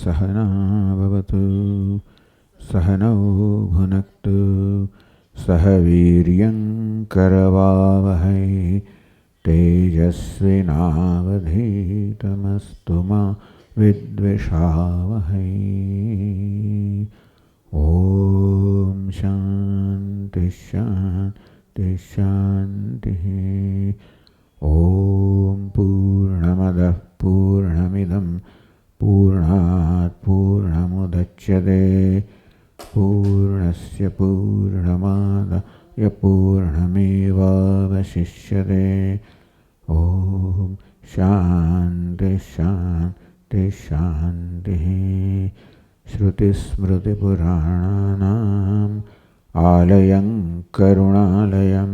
सहना भवतु सहनौ भुनक्तु सह वीर्यं करवावहै तेजस्विनावधीतमस्तु मा विद्विषावहै। ॐ शान्ति शान्ति शान्तिः। ॐ पूर्णमदः पूर्णमिदं पूर्णात् पूर्णमुदच्यते पूर्णस्य पूर्णमादाय पूर्णमेवावशिष्यते। ॐ शान्ति शान्ति शान्तिः। श्रुतिस्मृतिपुराणानाम् आलयं करुणालयं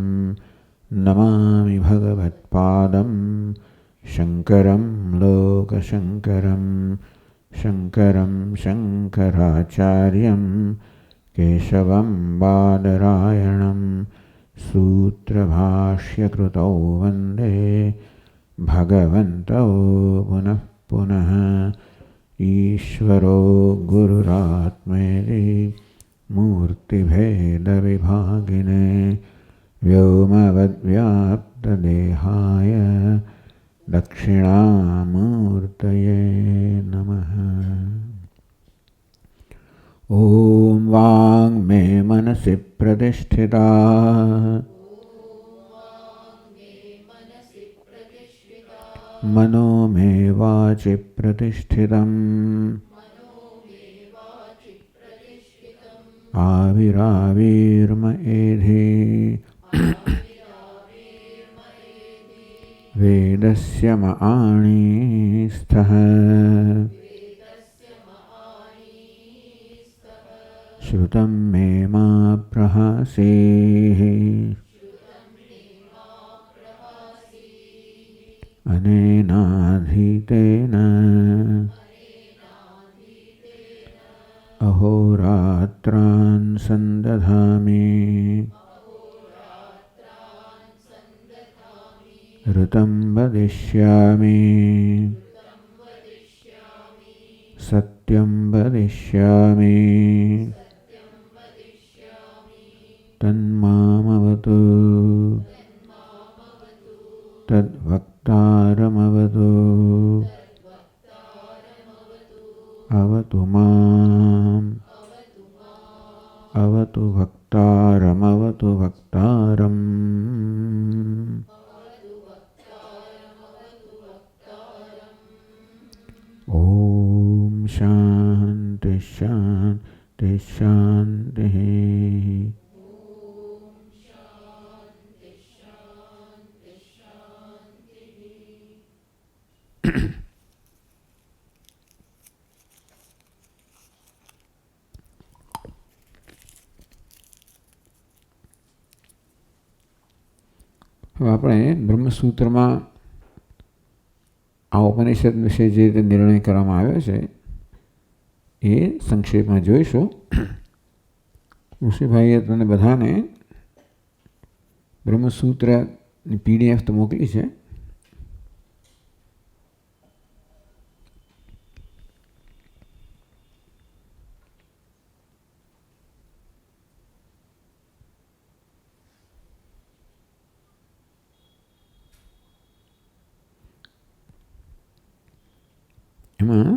नमामि भगवत्पादं शङ्करं लोकशङ्करं शङ्करं शङ्कराचार्यं केशवं बादरायणं सूत्रभाष्यकृतौ वन्दे भगवन्तौ पुनः पुनः। ईश्वरो गुरुरात्मेति मूर्तिभेदविभागिने व्योमवद्व्याप्तदेहाय दक्षिणामूर्तये नमः। ॐ वाङ्मे मनसि प्रतिष्ठिता मनो मे वाचि प्रतिष्ठितम् आविराविर्म एधि वेदस्य मआणीस्थः श्रुतं मे मा प्रहासेः अनेनाधीतेन अहोरात्रान् सन्दधामि ऋतं वदिष्यामि सत्यं वदिष्यामि तन्मामवतु तद्वक्तारमवतु अवतु माम् अवतु भक्तारमवतु भक्तारम्। ॐ शान्ति शान्ति शान्तिः। આપણે બ્રહ્મસૂત્રમાં આ ઉપનિષદ વિશે જે રીતે નિર્ણય કરવામાં આવ્યો છે એ સંક્ષેપમાં જોઈશું. ઋષિભાઈએ તમને બધાને બ્રહ્મસૂત્રની PDF તો મોકલી છે. એમાં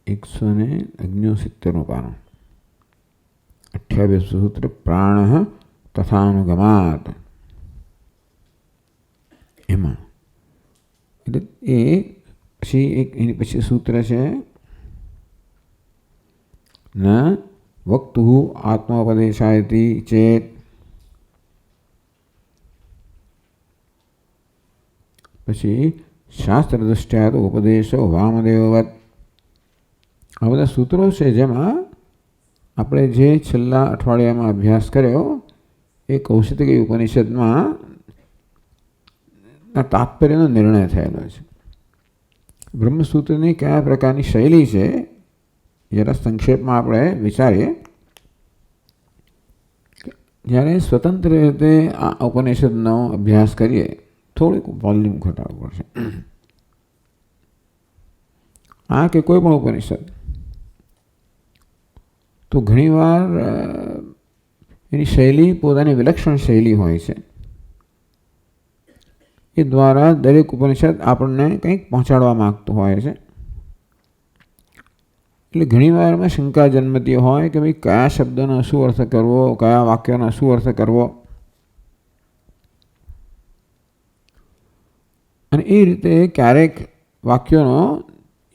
169 પાનું 28 સૂત્ર પ્રાણ તથાનુગમાત. એમાં એટલે એ પછી એની પછી સૂત્ર છે ન વક્તુ આત્મોપદેશાયતિ ચેત. પછી શાસ્ત્ર દૃષ્ટ્યા તો ઉપદેશો વામદેવવત. આ બધા સૂત્રો છે જેમાં આપણે જે છેલ્લા અઠવાડિયામાં અભ્યાસ કર્યો એ કૌશિકી ઉપનિષદમાં તાત્પર્યનો નિર્ણય થયેલો છે. બ્રહ્મસૂત્રની કયા પ્રકારની શૈલી છે જરા સંક્ષેપમાં આપણે વિચારીએ. જ્યારે સ્વતંત્ર રીતે આ ઉપનિષદનો અભ્યાસ કરીએ થોડીક વોલ્યુમ ઘટાડવું પડશે. આ કે કોઈ પણ ઉપનિષદ તો ઘણીવાર એની શૈલી પોતાની વિલક્ષણ શૈલી હોય છે. એ દ્વારા દરેક ઉપનિષદ આપણને કંઈક પહોંચાડવા માગતું હોય છે. એટલે ઘણીવાર એમાં શંકા જન્મતી હોય કે ભાઈ કયા શબ્દનો શું અર્થ કરવો, કયા વાક્યનો શું અર્થ કરવો. અને એ રીતે ક્યારેક વાક્યોનો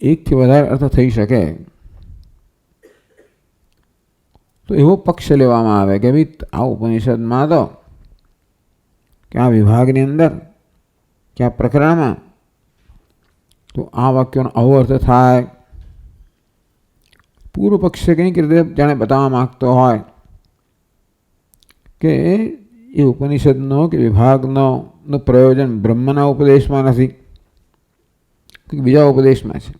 એકથી વધારે અર્થ થઈ શકે. તો એવો પક્ષ લેવામાં આવે કે ભાઈ આ ઉપનિષદમાં તો કે આ વિભાગની અંદર કે આ પ્રકરણમાં તો આ વાક્યનો આવો અર્થ થાય. પૂર્વ પક્ષે કંઈક રીતે જાણે બતાવવા માગતો હોય કે એ ઉપનિષદનો કે વિભાગનો પ્રયોજન બ્રહ્મના ઉપદેશમાં નથી, બીજા ઉપદેશમાં છે.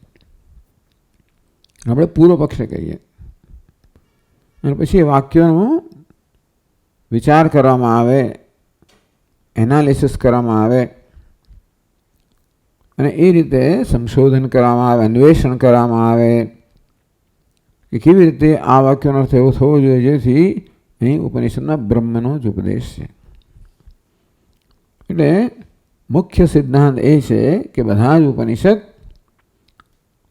આપણે પૂર્વ પક્ષે કહીએ. અને પછી એ વાક્યનો વિચાર કરવામાં આવે, એનાલિસિસ કરવામાં આવે અને એ રીતે સંશોધન કરવામાં આવે, અન્વેષણ કરવામાં આવે કે કેવી રીતે આ વાક્યનો અર્થ એવો થવો જોઈએ જેથી અહીં ઉપનિષદના બ્રહ્મનો જ ઉપદેશ છે. એટલે મુખ્ય સિદ્ધાંત એ છે કે બધા જ ઉપનિષદ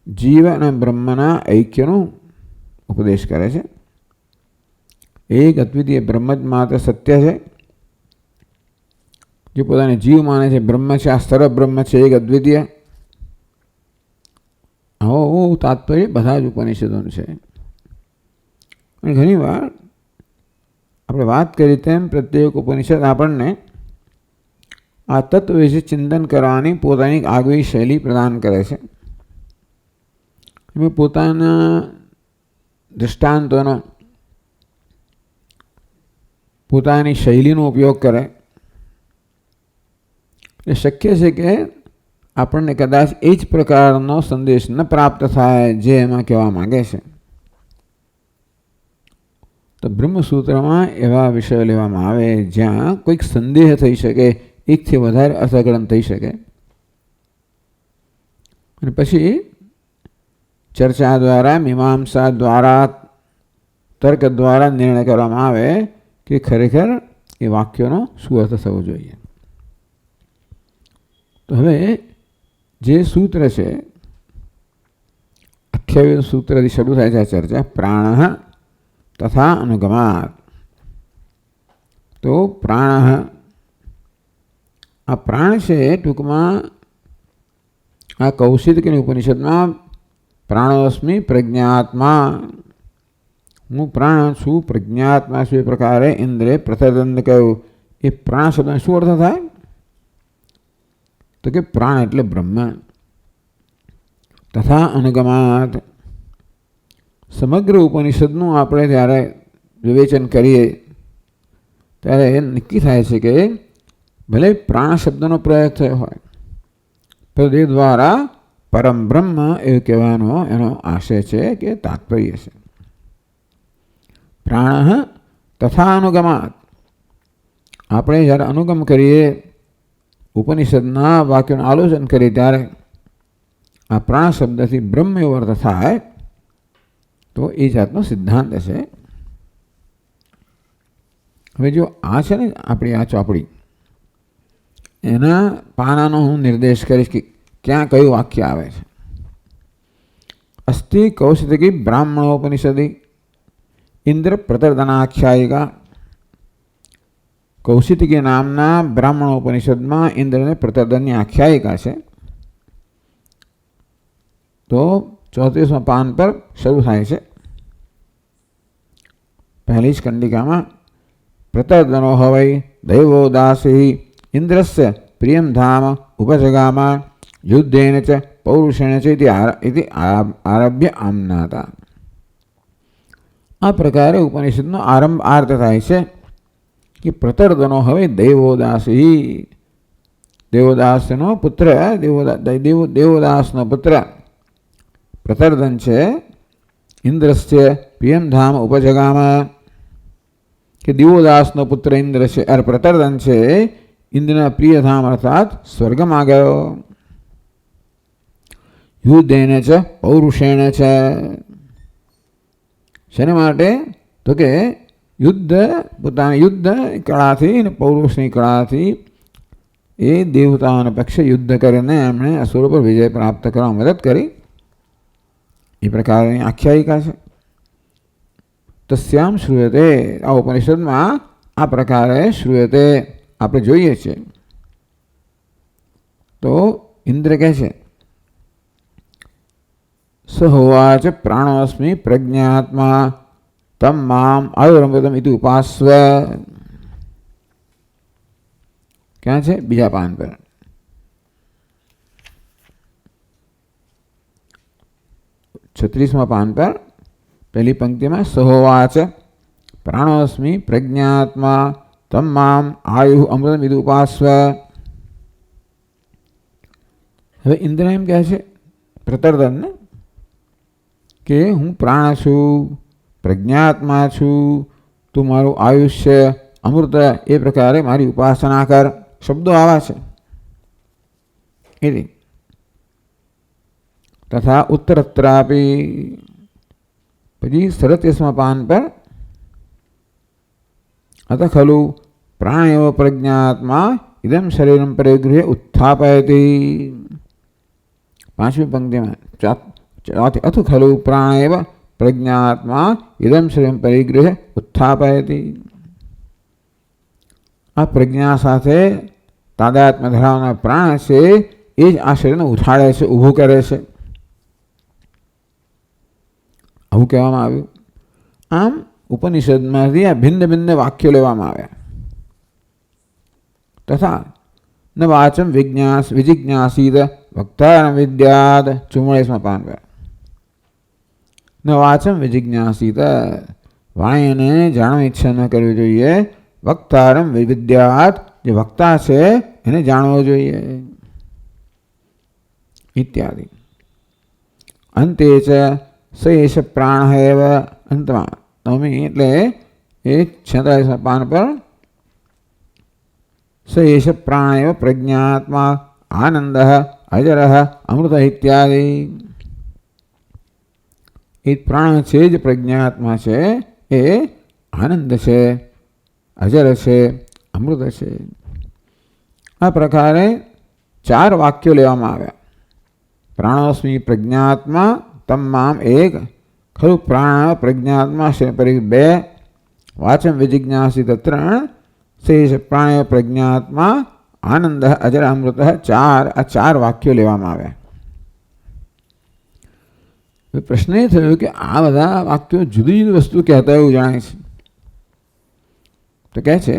જીવ અને બ્રહ્મના ઐક્યનો ઉપદેશ કરે છે. એક અદ્વિતીય બ્રહ્મ જ માત્ર સત્ય છે. જે પોતાને જીવ માને છે બ્રહ્મ છે, આ સર્વ બ્રહ્મ છે, એક અદ્વિતીય. આવો તાત્પર્ય બધા જ ઉપનિષદોનું છે. અને ઘણીવાર આપણે વાત કરી તેમ પ્રત્યેક ઉપનિષદ આપણને આ તત્વ વિશે ચિંતન કરવાની પોતાની આગવી શૈલી પ્રદાન કરે છે. એમાં પોતાના દૃષ્ટાંતોનો, પોતાની શૈલીનો ઉપયોગ કરે. એ શક્ય છે કે આપણને કદાચ એ જ પ્રકારનો સંદેશ ન પ્રાપ્ત થાય જે એમાં કહેવા માંગે છે. તો બ્રહ્મસૂત્રમાં એવા વિષયો લેવામાં આવે જ્યાં કોઈક સંદેહ થઈ શકે, એકથી વધારે અર્થઘટન થઈ શકે. અને પછી ચર્ચા દ્વારા, મીમાંસા દ્વારા, તર્ક દ્વારા નિર્ણય કરવામાં આવે કે ખરેખર એ વાક્યનો શું અર્થ થવો જોઈએ. તો હવે જે સૂત્ર છે, 28 સૂત્રથી શરૂ થાય છે ચર્ચા. પ્રાણ તથા અનુગમાત. તો પ્રાણ, આ પ્રાણ છે ટૂંકમાં આ કૌશિકની ઉપનિષદમાં પ્રાણોસ્મિ પ્રજ્ઞાત્મા, હું પ્રાણ છું, પ્રજ્ઞાત્મા છું, એ પ્રકારે ઇન્દ્રે પ્રતદંડ કહ્યું. એ પ્રાણ શબ્દનો શું અર્થ થાય? તો કે પ્રાણ એટલે બ્રહ્મ. તથા અનુગમાત, સમગ્ર ઉપનિષદનું આપણે જ્યારે વિવેચન કરીએ ત્યારે એ નક્કી થાય છે કે ભલે પ્રાણ શબ્દનો પ્રયોગ થયો હોય પણ એ દ્વારા પરમ બ્રહ્મ એવું કહેવાનો એનો આશય છે કે તાત્પર્ય છે. પ્રાણ તથા અનુગમાત, આપણે જ્યારે અનુગમ કરીએ, ઉપનિષદના વાક્યોનું આલોચન કરીએ ત્યારે આ પ્રાણ શબ્દથી બ્રહ્મ એવો અર્થ થાય તો એ જાતનો સિદ્ધાંત છે. હવે જો આ છે ને આપણી આ ચોપડી, એના પાનાનો હું નિર્દેશ કરીશ કે ક્યાં કયું વાક્ય આવે છે. અસ્તિ કૌશિકી બ્રાહ્મણોપનિષદિ ઇન્દ્ર પ્રતર્દનાખ્યાયિકા. કૌશિકી નામના બ્રાહ્મણોપનિષદમાં ઇન્દ્રને પ્રતર્દનની આખ્યાયિકા છે. તો 34મા પાન પર શરૂ થાય છે. પહેલી જ કંડિકામાં પ્રતર્દનો હવૈ દૈવો દાસી ઇન્દ્રસ્ય પ્રિયમ ધામ ઉપજગામા યુદ્ધેન ચ પૌરુષેણ ચ ઇતિ આરભ્ય આમનાતા. આ પ્રકારે ઉપનિષદનો આરંભ આર્ત થાય છે કે પ્રતર્દનો હવે દેવોદાસી, દેવદાસનો પુત્ર, દેવદાસનો પુત્ર પ્રતર્દન છે. ઇન્દ્રસ્ય પ્રિયમ ધામ ઉપજગામા, કે દેવદાસનો પુત્ર ઇન્દ્ર છે, અરે પ્રતર્દન છે, ઇન્દ્રના પ્રિય ધામ અર્થાત સ્વર્ગમાં ગયો. યુદ્ધેન ચ પૌરુષેણ છે, શેના માટે? તો કે પોતાની યુદ્ધ કળાથી અને પૌરુષની કળાથી એ દેવતાઓના પક્ષે યુદ્ધ કરીને એમણે અસુરો પર વિજય પ્રાપ્ત કરવા મદદ કરી. એ પ્રકારની આખ્યાયિકા છે. તસ્યામ શ્રૂયતે, આ ઉપનિષદમાં આ પ્રકારે શ્રૂયતે આપણે જોઈએ છીએ. તો ઇન્દ્ર કહે છે, સહોવાચ પ્રાણોસ્મિ પ્રજ્ઞાત્મા તમ મામ આયુરમૃતમ ઇતિ ઉપાસ્વ. ક્યાં છે? બીજા પાન પર. છત્રીસમાં પાન પર પહેલી પંક્તિમાં સહોવાચ પ્રાણોસ્મિ પ્રજ્ઞાત્મા તમ મામ આયુ અમૃતમ ઇતિ ઉપાસ્વ. હવે ઇન્દ્ર એમ કહે છે પ્રતર્દનને કે હું પ્રાણ છું, પ્રજ્ઞાત્મા છું, તું મારું આયુષ્ય અમૃત એ પ્રકારે મારી ઉપાસના કર. શબ્દો આવા છે. એથી તથા ઉત્તરત્રાપી પછી 37મા પાન પર અત ખલુ પ્રાણેવ પ્રજ્ઞાત્મા ઇદમ શરીરમ પરિગૃહ્ય ઉત્થાપયતિ. પાંચમી પંક્તિમાં અથ ખલુ પ્રાણેવ પ્રજ્ઞાત્મા ઇદમ શરીરમ પરિગૃહ્ય ઉત્થાપયતિ. આ પ્રજ્ઞા સાથે તાદાત્મ્ય ધરાવનાર પ્રાણ છે એ જ આ શરીરને ઉઠાડે છે, ઊભું કરે છે. આવું કહેવામાં આવ્યું. આમ ઉપનિષદમાંથી આ ભિન્ન ભિન્ન વાક્યો લેવામાં આવ્યા. તથા ન વાચમ વિજિજ્ઞાસીત વક્તા વિદ્યાદ 44મા પાન પર. ન વાચમ વિજિજ્ઞાસીત, વાણીને જાણવાની ઈચ્છા ન કરવી જોઈએ. વક્તારમ વિદ્યાત, જે વક્તા છે એને જાણવો જોઈએ. ઇત્યાદિ. અંતે ચ સએષ પ્રાણ એવ. અંતમાં નવમી એટલે એ 46મા પાન પર સએષ પ્રાણ એવ પ્રજ્ઞાત્મા આનંદ અજર અમૃત ઇત્યાદિ. એ પ્રાણ છે જે પ્રજ્ઞાત્મા છે એ આનંદ છે, અજર છે, અમૃત છે. આ પ્રકારે 4 વાક્યો લેવામાં આવ્યા. પ્રાણોસ્મિ પ્રજ્ઞાત્મા તમ મામ 1, ખરું પ્રાણ પ્રજ્ઞાત્મા પરી 2, વાચમ વિજિજ્ઞાસિત 3, શેષ પ્રાણ પ્રજ્ઞાત્મા આનંદ અજર અમૃત 4. આ 4 વાક્યો લેવામાં આવ્યા. પ્રશ્ન એ થયો કે આ બધા વાક્યો જુદી જુદી વસ્તુ કહેતા એવું જણાય છે. તો કહે છે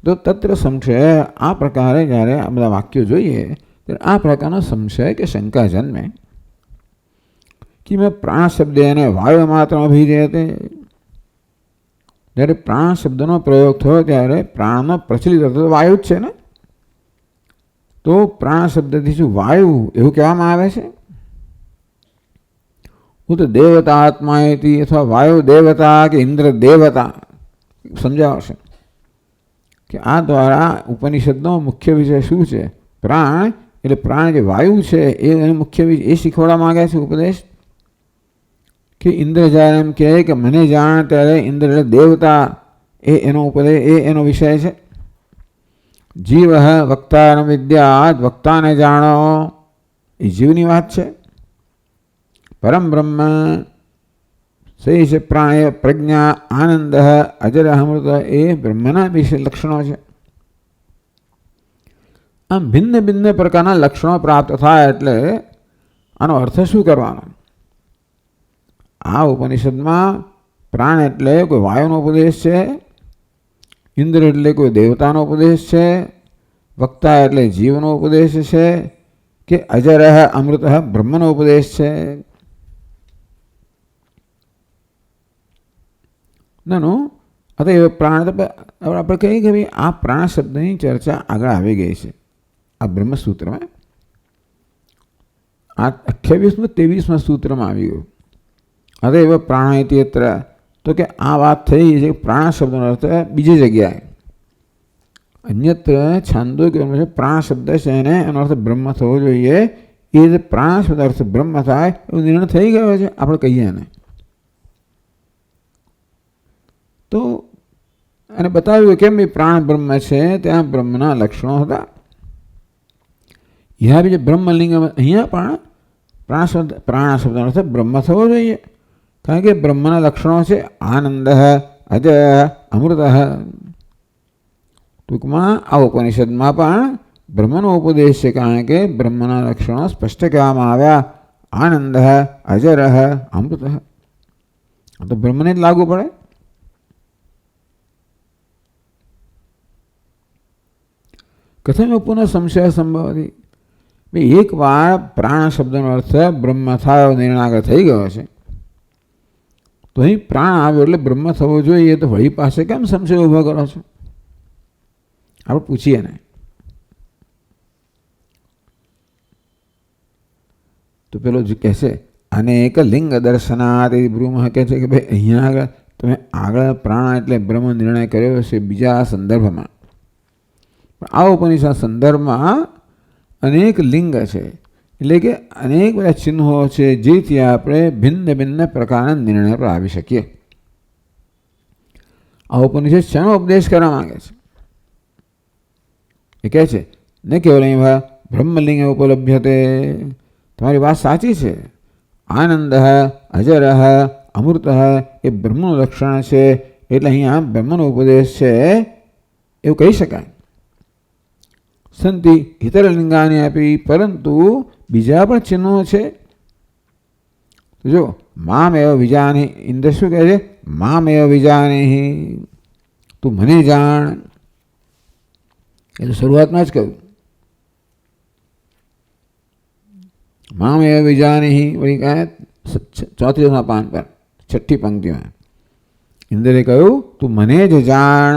તો તત્ર સંશય. આ પ્રકારે જ્યારે આ બધા વાક્યો જોઈએ ત્યારે આ પ્રકારનો સંશય કે શંકા જન્મે કે મેં પ્રાણ શબ્દ એને વાયુ માત્ર અભિધેયતે. જ્યારે પ્રાણ શબ્દનો પ્રયોગ થયો ત્યારે પ્રાણનો પ્રચલિત હતો વાયુ જ છે ને. તો પ્રાણ શબ્દથી શું વાયુ એવું કહેવામાં આવે છે? હું તો દેવતા આત્મા એથી અથવા વાયુ દેવતા કે ઇન્દ્ર દેવતા સમજાવશે કે આ દ્વારા ઉપનિષદનો મુખ્ય વિષય શું છે? પ્રાણ એટલે પ્રાણ જે વાયુ છે એ મુખ્ય વિષય એ શીખવાડવા માંગે છે ઉપદેશ. કે ઇન્દ્ર જ્યારે એમ કહે કે મને જાણ, ત્યારે ઇન્દ્ર એટલે દેવતા એ એનો ઉપદેશ એ એનો વિષય છે. જીવ વક્તા વિદ્યા, વક્તાને જાણો એ જીવની વાત છે. પરમ બ્રહ્મ શેષ પ્રાણ પ્રજ્ઞા આનંદ અજર અમૃત એ બ્રહ્મના વિશે લક્ષણો છે. આમ ભિન્ન ભિન્ન પ્રકારના લક્ષણો પ્રાપ્ત થાય એટલે આનો અર્થ શું કરવાનો? આ ઉપનિષદમાં પ્રાણ એટલે કોઈ વાયુનો ઉપદેશ છે, ઇન્દ્ર એટલે કોઈ દેવતાનો ઉપદેશ છે, વક્તા એટલે જીવનો ઉપદેશ છે, કે અજર અમૃત બ્રહ્મનો ઉપદેશ છે. નાનું અત્યારે પ્રાણ આપણે કહીએ કે ભાઈ આ પ્રાણ શબ્દની ચર્ચા આગળ આવી ગઈ છે આ બ્રહ્મસૂત્રમાં. આ 28માં 23માં સૂત્રમાં આવી ગયું. હવે એવા પ્રાણ ઇત્યત્ર, તો કે આ વાત થઈ છે પ્રાણ શબ્દનો અર્થ બીજી જગ્યાએ અન્યત્ર છાંદોગ્યમાં છે પ્રાણ શબ્દ છે એને એનો અર્થ બ્રહ્મ થવો જોઈએ. એ જે પ્રાણ શબ્દ અર્થ બ્રહ્મ થાય એવો નિર્ણય થઈ ગયો છે આપણે કહીએ એને. તો અને બતાવ્યું કેમ એ પ્રાણ બ્રહ્મ છે, ત્યાં બ્રહ્મના લક્ષણો હતા. यहाँ भी ब्रह्मलिंग अँ पण प्राण शब्द अर्थ ब्रह्म थवो जोईए, कारण के ब्रह्मना लक्षणों से आनंद अजय अमृत. टूंकमां आ उपनिषदमां पण ब्रह्मनो उपदेश छे, कारण के ब्रह्मना लक्षणों स्पष्ट कहेवामां आव्या. आनंद अजर अमृत, तो ब्रह्मने ज लागू पड़े. कथम पुनः संशय संभवति. एक बार प्राण शब्दनो अर्थ ब्रह्म थायो निर्णय આગળ થઈ ગયો છે, તો અહીં પ્રાણ આવ્યો એટલે બ્રહ્મ થવો જોઈએ, તો વળી પાસે કેમ સંશય ઉભો કરો છો? આપણે પૂછીએ ને. તો પેલો જે કહે છે અનેક લિંગ દર્શનાત, એ બ્રહ્મ કહે છે કે ભાઈ અહીંયા આગળ તમે આગળ પ્રાણ એટલે બ્રહ્મ નિર્ણય કર્યો છે બીજા સંદર્ભમાં, પણ આ ઉપનિષદ સંદર્ભમાં અનેક લિંગ છે, એટલે કે અનેક બધા ચિહ્નો છે, જેથી આપણે ભિન્ન ભિન્ન પ્રકારના નિર્ણય પર આવી શકીએ. આ ઉપનિષદ શાનો ઉપદેશ કરવા માંગે છે? એ કહે છે ન કેવલ અહીં બ્રહ્મલિંગ ઉપલબ્ધતે, તમારી વાત સાચી છે, આનંદ અજર અમૃત એ બ્રહ્મનું લક્ષણ છે, એટલે અહીંયા બ્રહ્મનો ઉપદેશ છે એવું કહી શકાય. સંતિ ઇતરલિંગાની આપી, પરંતુ બીજા પણ ચિહ્નો છે. જો મામ એવ વિજાની, ઇન્દ્ર શું કહે છે? મામ એવ વિજાની, તું મને જાણ. એ તો શરૂઆતમાં જ કહ્યું. મામ એવ વિજાની, વળી કહે 34મા પાન પર 6ઠ્ઠી પંક્તિમાં ઇન્દ્રે કહ્યું તું મને જ જાણ.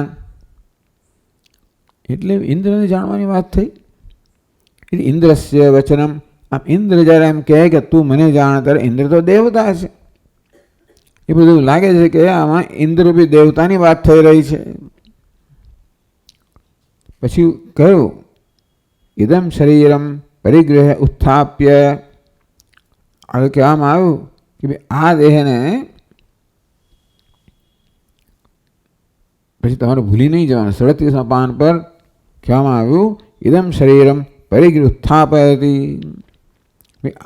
એટલે ઇન્દ્રને જાણવાની વાત થઈ. એટલે ઇન્દ્રસ્ય વચનમ, આમ ઇન્દ્ર જ્યારે એમ કહે કે તું મને જાણ, ત્યારે ઇન્દ્ર તો દેવતા છે. એ બધું લાગે છે કે આમાં ઇન્દ્રરૂપી દેવતાની વાત થઈ રહી છે. પછી કહ્યું ઇદમ શરીરમ પરિગ્રહ ઉત્થાપ્ય, હવે કહેવામાં આવ્યું કે ભાઈ આ દેહને પછી તમારે ભૂલી નહીં જવાનું. 37મા પાન પર કહેવામાં આવ્યું ઇદમ શરીરમ પરિગ્રહ ઉત્થાપયતિ,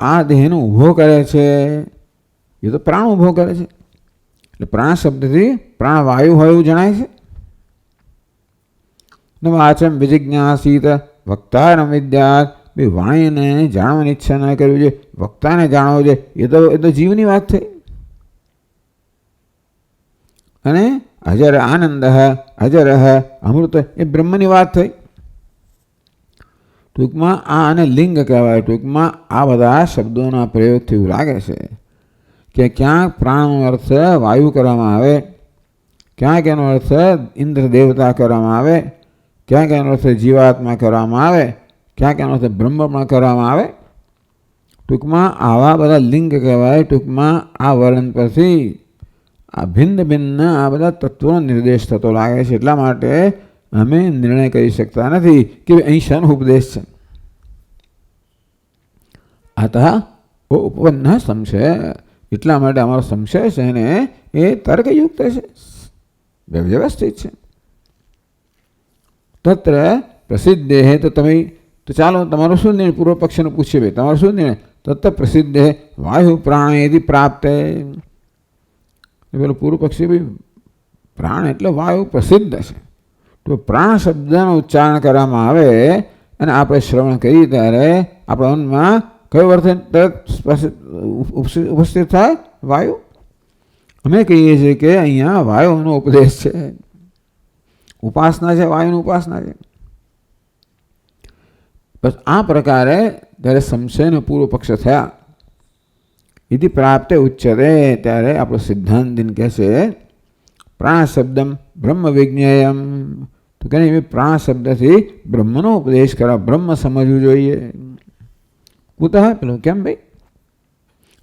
આ દેહનો ઊભો કરે છે. એ તો પ્રાણ ઊભો કરે છે, એટલે પ્રાણ શબ્દથી પ્રાણવાયુ હોય એવું જણાય છે. વાચમ વિજિજ્ઞાસીત વક્તારમ વિદ્યાત, બે વાણીને જાણવાની ઈચ્છા ન કરવી જોઈએ, વક્તાને જાણવો જોઈએ. એ તો જીવની વાત થઈ. અને અજર આનંદ અજર અમૃત એ બ્રહ્મની વાત થઈ. ટૂંકમાં આ આને લિંગ કહેવાય. ટૂંકમાં આ બધા શબ્દોના પ્રયોગથી એવું લાગે છે કે ક્યાંક પ્રાણનો અર્થ વાયુ કરવામાં આવે, ક્યાંક એનો અર્થ ઇન્દ્ર દેવતા કરવામાં આવે, ક્યાંક એનો અર્થ જીવાત્મા કરવામાં આવે, ક્યાંક એનો અર્થ બ્રહ્મમાં કરવામાં આવે. ટૂંકમાં આવા બધા લિંગ કહેવાય. ટૂંકમાં આ વર્ણન પરથી આ ભિન્ન ભિન્ન આ બધા તત્વોનો નિર્દેશ થતો લાગે છે. એટલા માટે અમે નિર્ણય કરી શકતા નથી કે અહીં શાનો ઉપદેશ છે. અતઃ ઉપપન્ન સંશય, એટલા માટે અમારો સંશય છે ને એ તર્કયુક્ત છે, વ્યવસ્થિત છે. તત્ર પ્રસિદ્ધે, તો તમે તો ચાલો તમારો શું નિર્ણય? પૂર્વ પક્ષને પૂછીએ ભાઈ તમારો શું નિર્ણય? તત્ર પ્રસિદ્ધે વાયુ પ્રાણેથી પ્રાપ્ત. પેલો પૂર્વ પક્ષી ભાઈ પ્રાણ એટલે વાયુ પ્રસિદ્ધ છે. તો પ્રાણ શબ્દનું ઉચ્ચારણ કરવામાં આવે અને આપણે શ્રવણ કરીએ ત્યારે આપણા મનમાં કયો અર્થ ઉપસ્થિત થાય? વાયુ. અમે કહીએ છીએ કે અહીંયા વાયુનો ઉપદેશ છે, ઉપાસના છે, વાયુની ઉપાસના છે. બસ આ પ્રકારે જ્યારે સંશયનો પૂર્વ પક્ષ થયા, ઇતિ પ્રાપ્તે ઉચ્ચતે, ત્યારે આપણો સિદ્ધાંતિન કહે છે પ્રાણ શબ્દમ બ્રહ્મ વિજ્ઞેયમ. તો કહે પ્રાણ શબ્દથી બ્રહ્મનો ઉપદેશ કરવા, બ્રહ્મ સમજવું જોઈએ. કુતઃ, પેલું કેમ ભાઈ?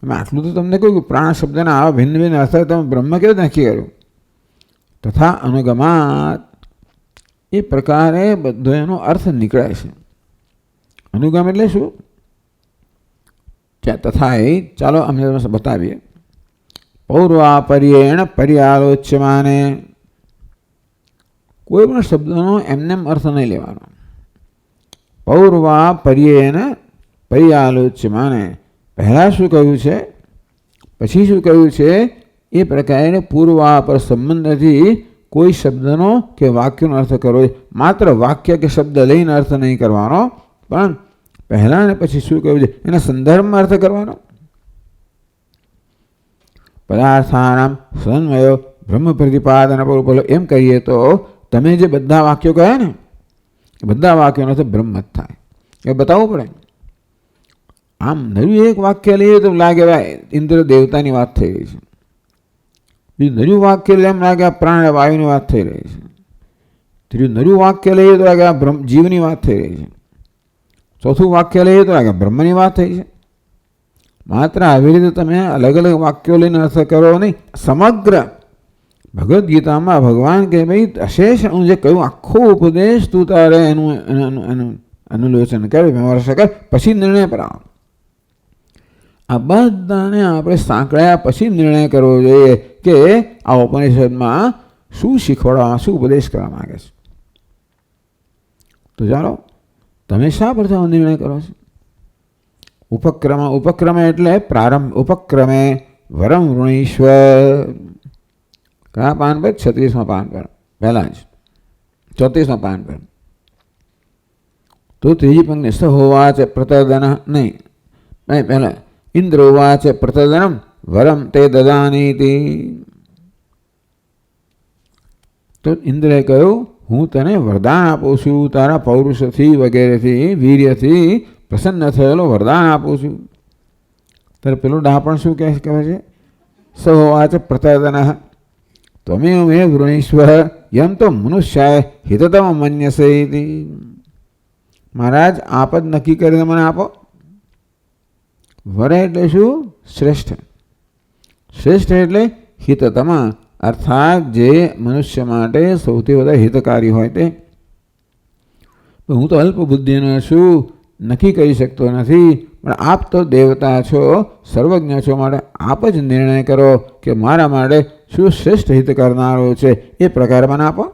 મેં આટલું તો તમને કહ્યું કે પ્રાણ શબ્દના આવા ભિન્ન ભિન્ન અર્થ તમે બ્રહ્મ કેવું નક્કી કર્યું? તથા અનુગમાત, એ પ્રકારે બધો એનો અર્થ નીકળે છે. અનુગમ એટલે શું? તથા એ ચાલો અમે બતાવીએ. પૌર્વાપર્યેણ પર્યાલોચ્યમાને, કોઈ પણ શબ્દનો એમનેમ અર્થ નહીં લેવાનો. પૌર્વા પર્યેન પર્યાલોચ્યમાને, પહેલાં શું કહ્યું છે પછી શું કહ્યું છે એ પ્રકારે પૂર્વા પર સંબંધથી કોઈ શબ્દનો કે વાક્યનો અર્થ કરવો. માત્ર વાક્ય કે શબ્દ લઈને અર્થ નહીં કરવાનો, પણ પહેલાં ને પછી શું કહ્યું છે એના સંદર્ભમાં અર્થ કરવાનો. પદાર્થાનામ સન્વયો બ્રહ્મ પ્રતિપાદન પર બોલો એમ કહીએ તો તમે જે બધા વાક્યો કહ્યા ને એ બધા વાક્યોનો તો બ્રહ્મ જ થાય એ બતાવવું પડે. આમ નવું એક વાક્ય લઈએ તો લાગે ભાઈ ઇન્દ્ર દેવતાની વાત થઈ રહી છે. બીજું નવું વાક્ય લે એમ લાગે આ પ્રાણ વાયુની વાત થઈ રહી છે. ત્રીજું નવું વાક્ય લઈએ તો લાગે આ જીવની વાત થઈ રહી છે. ચોથું વાક્ય લઈએ તો લાગે બ્રહ્મની વાત થઈ છે. માત્ર આવી રીતે તમે અલગ અલગ વાક્યો લઈને અર્થ કરો નહીં. સમગ્ર ભગવદ્ ગીતામાં ભગવાન કે ભાઈ અશેષ હું જે કહ્યું આખો ઉપદેશ તું તારે એનું અનુલોચન કર, વિમર્શ કર, પછી નિર્ણય પર આવ. આ બધાને આપણે સાંકળ્યા પછી નિર્ણય કરવો જોઈએ કે આ ઉપનિષદમાં શું શીખવાડવા, શું ઉપદેશ કરવા માગે છે. તો ચાલો તમે શા પર નિર્ણય કરો છો? ઉપક્રમ એટલે પ્રારંભ. ઉપક્રમે વરમ વૃણીશ્વર. કયા પાન પર? 36મા પાન પર, પહેલા જ 34મા પાન પર. તો ત્રીજી પંક્તિ સહોવાચ પ્રતદન નહીં પહેલા ઇન્દ્રોવાચ પ્રતદનમ વરમ તે દદાનીતિ. તો ઇન્દ્રએ કહ્યું હું તને વરદાન આપું છું, તારા પૌરુષથી વગેરેથી વીર્યથી પ્રસન્ન થયેલો વરદાન આપું છું. ત્યારે પેલું ડાપણ શું કહે છે? સહોવાચ પ્રતદન ત્વમેવ મે વૃણીશ્વર યમ તો મનુષ્યાય હિતતમ મન્યસે. મહારાજ આપ જ નક્કી કરીને મને આપો. વર એટલે શું? શ્રેષ્ઠ. શ્રેષ્ઠ એટલે હિતતમ, અર્થાત જે મનુષ્ય માટે સૌથી વધારે હિતકારી હોય તે. હું તો અલ્પ બુદ્ધિનો છું, નક્કી કરી શકતો નથી, પણ આપ તો દેવતા છો, સર્વજ્ઞ છો, માટે આપ જ નિર્ણય કરો કે મારા માટે શું શ્રેષ્ઠ હિત કરનારો છે એ પ્રકાર મને આપો.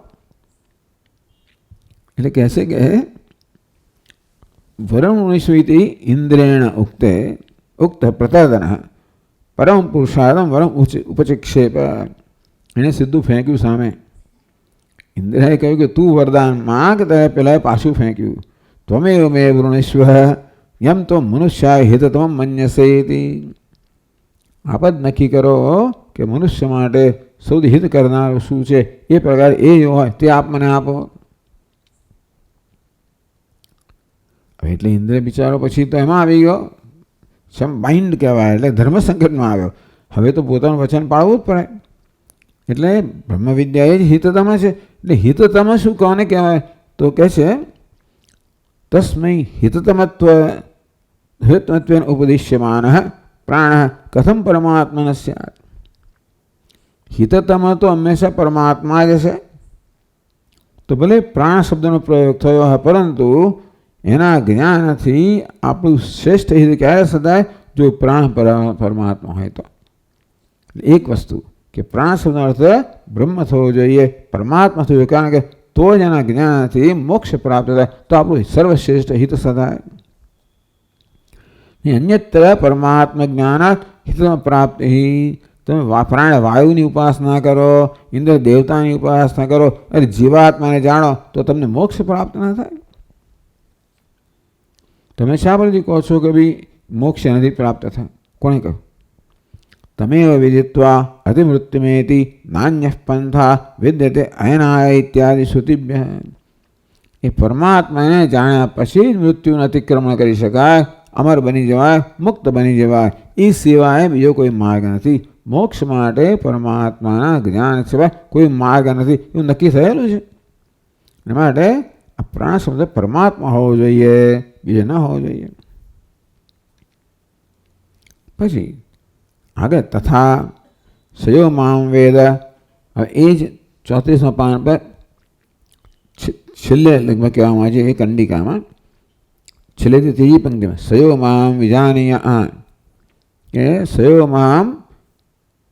એટલે કહેશે કે વરમ વૃણીશ્વતિ ઇન્દ્રેણ ઉક્ત પ્રતદન પરમ પુરુષાર્થમ વરમ ઉપચિક્ષેપ. એને સીધું ફેંક્યું સામે. ઇન્દ્રએ કહ્યું કે તું વરદાન માંગ, ત્યારે પેલા પાછું ફેંક્યું. ત્વમેવ મે વૃણીશ્વર યમ તો મનુષ્યાય હિતતમ મન્યસે. આપ જ નક્કી કરો કે મનુષ્ય માટે સૌથી હિત કરનાર શું છે એ પ્રકાર એ હોય તે આપ મને આપો. એટલે ઇન્દ્ર બિચારો પછી તો એમાં આવી ગયો, બાઇન્ડ કહેવાય, એટલે ધર્મ સંકટમાં આવ્યો. હવે તો પોતાનું વચન પાળવું જ પડે. એટલે બ્રહ્મ વિદ્યા એ જ હિતતમ છે. એટલે હિતતમ શું કોને કહેવાય? તો કહે છે તસ્મૈ હિતતમત્વેન ઉપદિશ્યમાન પ્રાણ કથમ પરમાત્મન સ્યાત. હિતતમ તો હંમેશા પરમાત્મા જ છે. તો ભલે પ્રાણ શબ્દનો પ્રયોગ થયો હોય, પરંતુ એના જ્ઞાનથી આપણું શ્રેષ્ઠ હિત ક્યારે સદાય? જો પ્રાણ પરમાત્મા હોય તો. એક વસ્તુ કે પ્રાણ શબ્દનો અર્થ બ્રહ્મ થવો જોઈએ, પરમાત્મા થવું જોઈએ, કારણ કે તો જ એના જ્ઞાનથી મોક્ષ પ્રાપ્ત થાય, તો આપણું સર્વશ્રેષ્ઠ હિત સદાય. અન્યત્ર પરમાત્મા જ્ઞાનાત હિતમાં પ્રાપ્તિ. તમે પ્રાણ વાયુની ઉપાસના કરો, ઇન્દ્ર દેવતાની ઉપાસના કરો, અને જીવાત્માને જાણો તો તમને મોક્ષ પ્રાપ્ત ના થાય. તમે શા પરથી કહો છો કે ભાઈ મોક્ષ નથી પ્રાપ્ત થાય? કોણે કહ્યું? તમેવ વિદિત્વા અતિમૃત્યુમેતિ નાન્ય પંથા વિદ્યતે અયનાય ઇત્યાદિ શ્રુતિભ્ય. એ પરમાત્માને જાણ્યા પછી જ મૃત્યુનું અતિક્રમણ કરી શકાય, અમર બની જવાય, મુક્ત બની જવાય. એ સિવાય બીજો કોઈ માર્ગ નથી. મોક્ષ માટે પરમાત્માના જ્ઞાન સિવાય કોઈ માર્ગ નથી, એવું નક્કી થયેલું છે. એ માટે આ પ્રાણ શબ્દ પરમાત્મા હોવો જોઈએ, બીજો ન હોવો જોઈએ. પછી આગળ તથા સયો મામ વેદ. હવે એ જ 34મા પાન પર છેલ્લે લગભગ કહેવામાં આવે છે, એ કંડિકામાં છેલ્લેથી ત્રીજી પંક્તિમાં સયો મામ વિજાનીય આ કે સયો મામ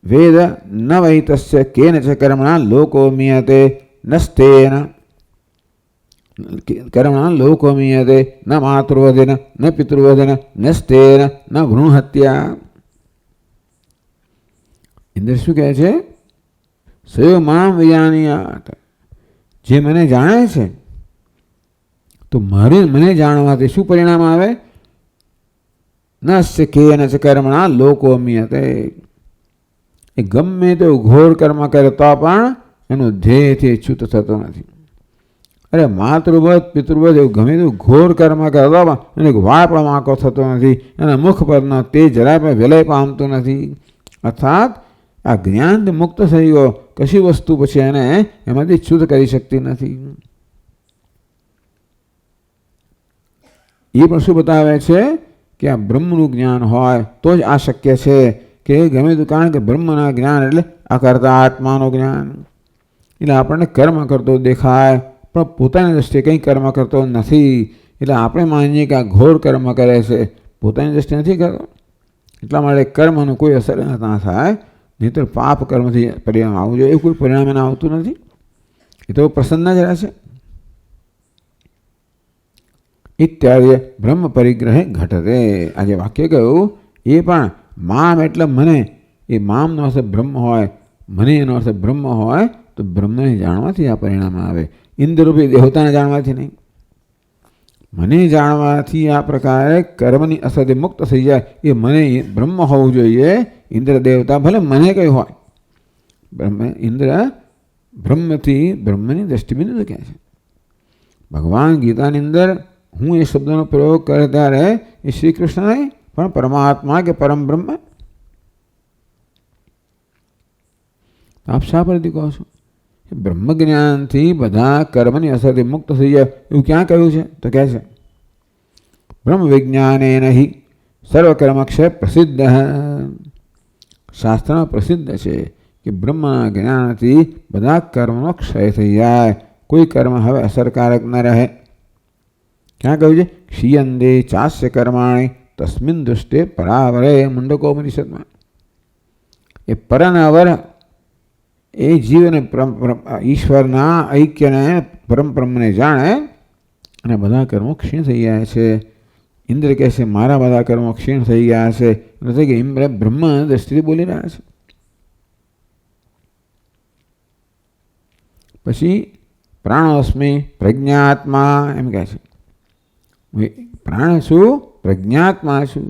વેદ ન વૈ તસ્ય કેન ચ કર્મણા લોકો મીયતે નસ્તેન કર્મણા લોકો મીયતે ન માતૃવદેન ન પિતૃવદેન નસ્તેન ન ભ્રૂણહત્યા. ઇન્દ્ર શું કહે છે? સયો મામ વિજાનીયાત, જે મને જાણે છે તો મને જાણવાથી શું પરિણામ આવે? ન કેન ચ કર્મણા લોકો મીયતે, એ ગમે તે ઘોર કર્મ કરતા પણ એનો ધ્યેયથી છૂત થતો નથી. અરે માતૃવત પિતૃવત એવું ગમે તેવું ઘોર કર્મ કરતા પણ એને વાળ પણ વાંકો થતો નથી, એના મુખ પરનો તે જરાય પણ વિલય પામતું નથી. અર્થાત આ જ્ઞાન મુક્ત થઈ ગયો, કશી વસ્તુ પછી એને એમાંથી છૂત કરી શકતી નથી. એ પણ શું બતાવે છે કે આ બ્રહ્મનું જ્ઞાન હોય તો જ આ શક્ય છે કે ગમે તે, કારણ કે બ્રહ્મના જ્ઞાન એટલે અકર્તા આત્માનું જ્ઞાન. એટલે આપણને કર્મ કરતો દેખાય પણ પોતાની દૃષ્ટિએ કંઈ કર્મ કરતો નથી. એટલે આપણે માનીએ કે આ ઘોર કર્મ કરે છે, પોતાની દૃષ્ટિએ નથી કરતો. એટલા માટે કર્મનું કોઈ અસર ના થાય. નહીંતર પાપ કર્મથી પરિણામ આવવું જોઈએ, એવું કોઈ પરિણામ એને આવતું નથી. એ તો પ્રસન્ન જ રહેશે. ઇત્યાદિ બ્રહ્મ પરિગ્રહે ઘટતે. આ જે વાક્ય કહ્યું એ પણ મામ એટલે મને, એ મામનો અર્થ બ્રહ્મ હોય, મને એનો અર્થ બ્રહ્મ હોય તો બ્રહ્મને જાણવાથી આ પરિણામ આવે, ઇન્દ્રરૂપી દેવતાને જાણવાથી નહીં. મને જાણવાથી આ પ્રકારે કર્મની અસરથી મુક્ત થઈ જાય. એ મને બ્રહ્મ હોવું જોઈએ. ઇન્દ્ર દેવતા ભલે મને કઈ હોય, ઇન્દ્ર બ્રહ્મથી બ્રહ્મની દ્રષ્ટિબિંદુ કહે છે. ભગવાન ગીતાની અંદર હું એ શબ્દનો પ્રયોગ કરે ત્યારે એ શ્રી કૃષ્ણ નહીં પણ પરમાત્મા કે પરમ બ્રહ્મ. આપ શા પરથી કહો છો? બ્રહ્મ જ્ઞાનથી બધા કર્મની અસરથી મુક્ત થઈ જાય એવું ક્યાં કહ્યું છે? તો કહે છે બ્રહ્મ વિજ્ઞાને નહીં સર્વકર્મક્ષય પ્રસિદ્ધ. શાસ્ત્રમાં પ્રસિદ્ધ છે કે બ્રહ્મના જ્ઞાનથી બધા કર્મનો ક્ષય થઈ જાય, કોઈ કર્મ હવે અસરકારક ન રહે. ક્યાં કહ્યું છે? ક્ષીયંદે ચાસ્ય કર્માણી તસ્મિન દૃષ્ટે પરાવરે. મુંડકોપનિષદમાં એ પરનવર એ જીવને ઈશ્વરના ઐક્યને પરમબ્રહ્મને જાણે અને બધા કર્મો ક્ષીણ થઈ ગયા છે. ઇન્દ્ર કહે છે મારા બધા કર્મો ક્ષીણ થઈ ગયા છે, નથી કે ઇન્દ્ર બ્રહ્મ દ્રષ્ટિથી બોલી રહ્યા છે. પછી પ્રાણોસ્મિ પ્રજ્ઞાત્મા એમ કહે છે. પ્રાણ છું, પ્રજ્ઞાત્મા છું.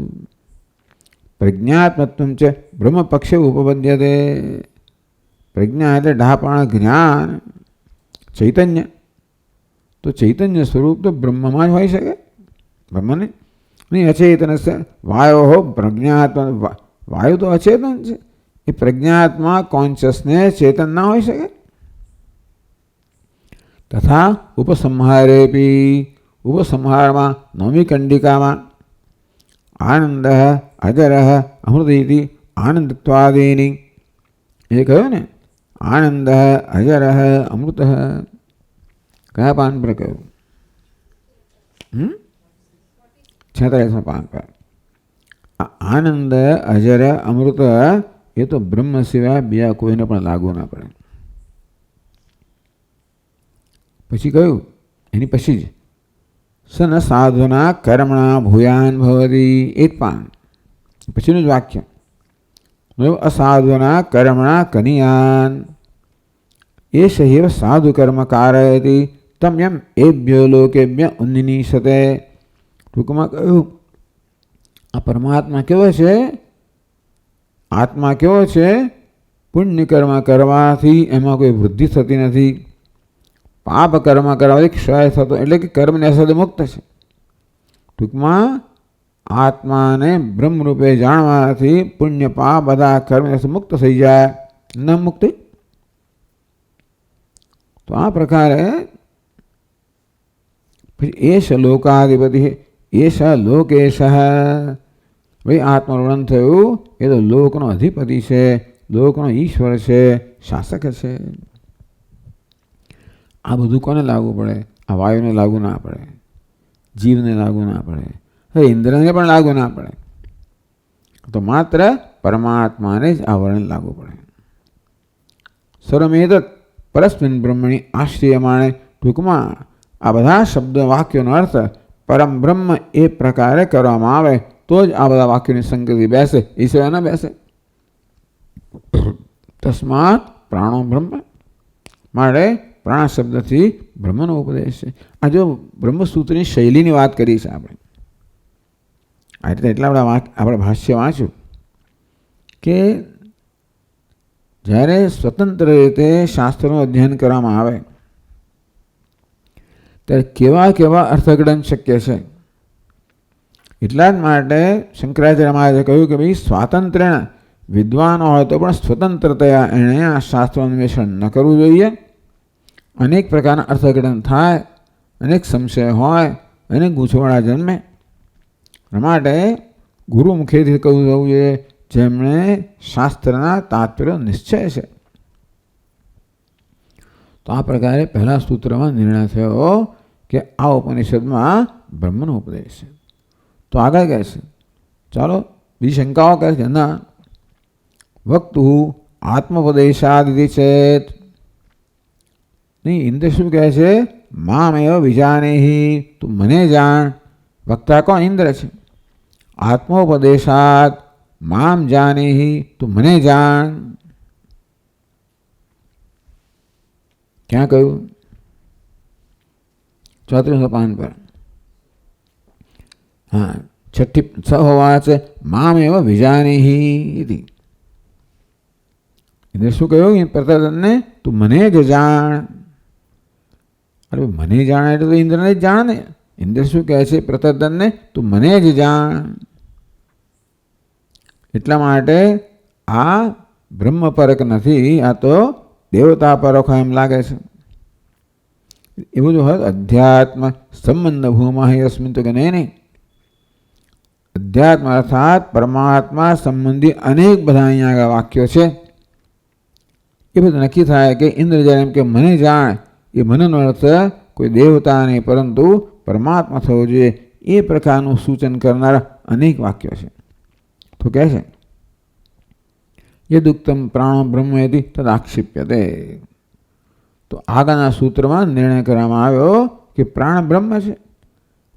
પ્રજ્ઞાત્મત્વ છે બ્રહ્મ પક્ષે ઉપપદ્યતે. પ્રજ્ઞા એટલે ડાપણ જ્ઞાન, ચૈતન્ય. તો ચૈતન્ય સ્વરૂપ તો બ્રહ્મમાં જ હોઈ શકે, બ્રહ્મને નહીં. અચેતન વાયો પ્રજ્ઞાત્મા, વાયુ તો અચેતન છે. એ પ્રજ્ઞાત્મા કોન્શિયસનેસ ચેતન ના હોઈ શકે. તથા ઉપસંહારેપી, ઉપસંહારમાં નવમી કંડિકામાં આનંદ અજર અમૃતિ આનંદત્વાદીની એ કહ્યું ને, આનંદ અજર અમૃત. કયા પાન પર કહ્યું? 46 પાન પર. આનંદ અજર અમૃત એ તો બ્રહ્મ સિવાય બીજા કોઈને પણ લાગુ ના પડે. પછી કહ્યું એની પછી જ સન સાધુના કર્મણા ભૂયાન ભવતી. એ જ પાન પછીનું જ વાક્ય અસાધુના કર્મણા કનિયાન એ સહેવ સાધુ કર્મ કારયતિ તમ એમ એભ્યો લોકેભ્ય ઉન્નિશતે. ટૂંકમાં કહ્યું આ પરમાત્મા કેવો છે? આત્મા કેવો છે? પુણ્ય કર્મ કરવાથી એમાં કોઈ વૃદ્ધિ થતી નથી, પાપ કર્મ કરવાથી ક્ષય થતો, એટલે કે કર્મની અસરથી મુક્ત છે. ટૂંકમાં આત્માને બ્રહ્મરૂપે જાણવાથી પુણ્ય પાપ બધા કર્મથી મુક્ત થઈ જાય. ન મુક્તિ તો આ પ્રકારે એશ લોકાધિપતિ એશ લોકેશ. ભાઈ આત્મવર્ણન થયું એ તો લોકનો અધિપતિ છે, લોકનો ઈશ્વર છે, શાસક છે. આ બધું કોને લાગુ પડે? આ વાયુને લાગુ ના પડે, જીવને લાગુ ના પડે, ઇન્દ્રને પણ લાગુ ના પડે. તો માત્ર પરમાત્માને જ આ વર્ણન લાગુ પડે. સર્વમેતત પરસ્મિન બ્રહ્મણી આશ્રયમાણે. ટૂંકમાં આ બધા શબ્દ વાક્યોનો અર્થ પરમ બ્રહ્મ એ પ્રકારે કરવામાં આવે તો જ આ બધા વાક્યોની સંગતિ બેસે, એ સિવાય ન બેસે. તસ્માત પ્રાણો બ્રહ્મ, માટે પ્રાણ શબ્દથી બ્રહ્મનો ઉપદેશ છે. આ જો બ્રહ્મસૂત્રની શૈલીની વાત કરી છે આપણે. આ રીતે એટલા બધા આપણે ભાષ્ય વાંચ્યું કે જ્યારે સ્વતંત્ર રીતે શાસ્ત્રનું અધ્યયન કરવામાં આવે ત્યારે કેવા કેવા અર્થઘટન શક્ય છે. એટલા જ માટે શંકરાચાર્ય મહારાજે કહ્યું કે ભાઈ સ્વાતંત્ર્ય વિદ્વાનો હોય તો પણ સ્વતંત્રતયા એણે આ શાસ્ત્રનું અન્વેષણ ન કરવું જોઈએ. અનેક પ્રકારના અર્થઘટન થાય, અનેક સંશય હોય, અનેક ગૂંચવણા જન્મે. માટે ગુરુ મુખેથી કહું જોઈએ જેમણે શાસ્ત્રના તાત્પર્ય નિશ્ચય છે. તો આ પ્રકારે પહેલા સૂત્રમાં નિર્ણય થયો કે આ ઉપનિષદમાં બ્રહ્મનો ઉપદેશ છે. તો આગળ કહે છે, ચાલો બીજી શંકાઓ કહે છે. ના વક્તુ આત્મોપદેશાદિ ચેત. નહીં, ઇન્દ્ર શું કહે છે? મામેવ વિજાનેહી, તું મને જાણ. વક્તા કોણ? ઇન્દ્ર છે. આત્મોપદેશાદ મામ જાનેહી, તું મને જાણ. ક્યાં કહ્યું? 34 પાન પર. હા, 6 હોવા છે મામેવ વિજાનેહી. ઇન્દ્ર શું કહ્યું? પ્રતદનને તું મને જ જાણ. અરે મને જાણ એટલે તો ઇન્દ્રને જ જાણ ને. ઇન્દ્ર શું કહે છે? પ્રતદનને તું મને જ જાણ. એટલા માટે આ બ્રહ્મ પરક નથી, આ તો દેવતા પરખ એમ લાગે છે. એવું જો હોય અધ્યાત્મ સંબંધ ભૂમા અસ્મિન, તો કે નહીં. અધ્યાત્મ અર્થાત પરમાત્મા સંબંધી અનેક બધા અહીંયા આગળ વાક્યો છે. એ બધું નક્કી થાય કે ઇન્દ્ર જ્યારે એમ કે મને જાણ, એ મનનો અર્થ કોઈ દેવતા નહીં પરંતુ પરમાત્મા થવો જોઈએ, એ પ્રકારનું સૂચન કરનારા અનેક વાક્યો છે. તો કહે છે યદુક્તમ પ્રાણો બ્રહ્મેતિ તદ આક્ષિપ્યતે. તો આગળના સૂત્રમાં નિર્ણય કરવામાં આવ્યો કે પ્રાણ બ્રહ્મ છે.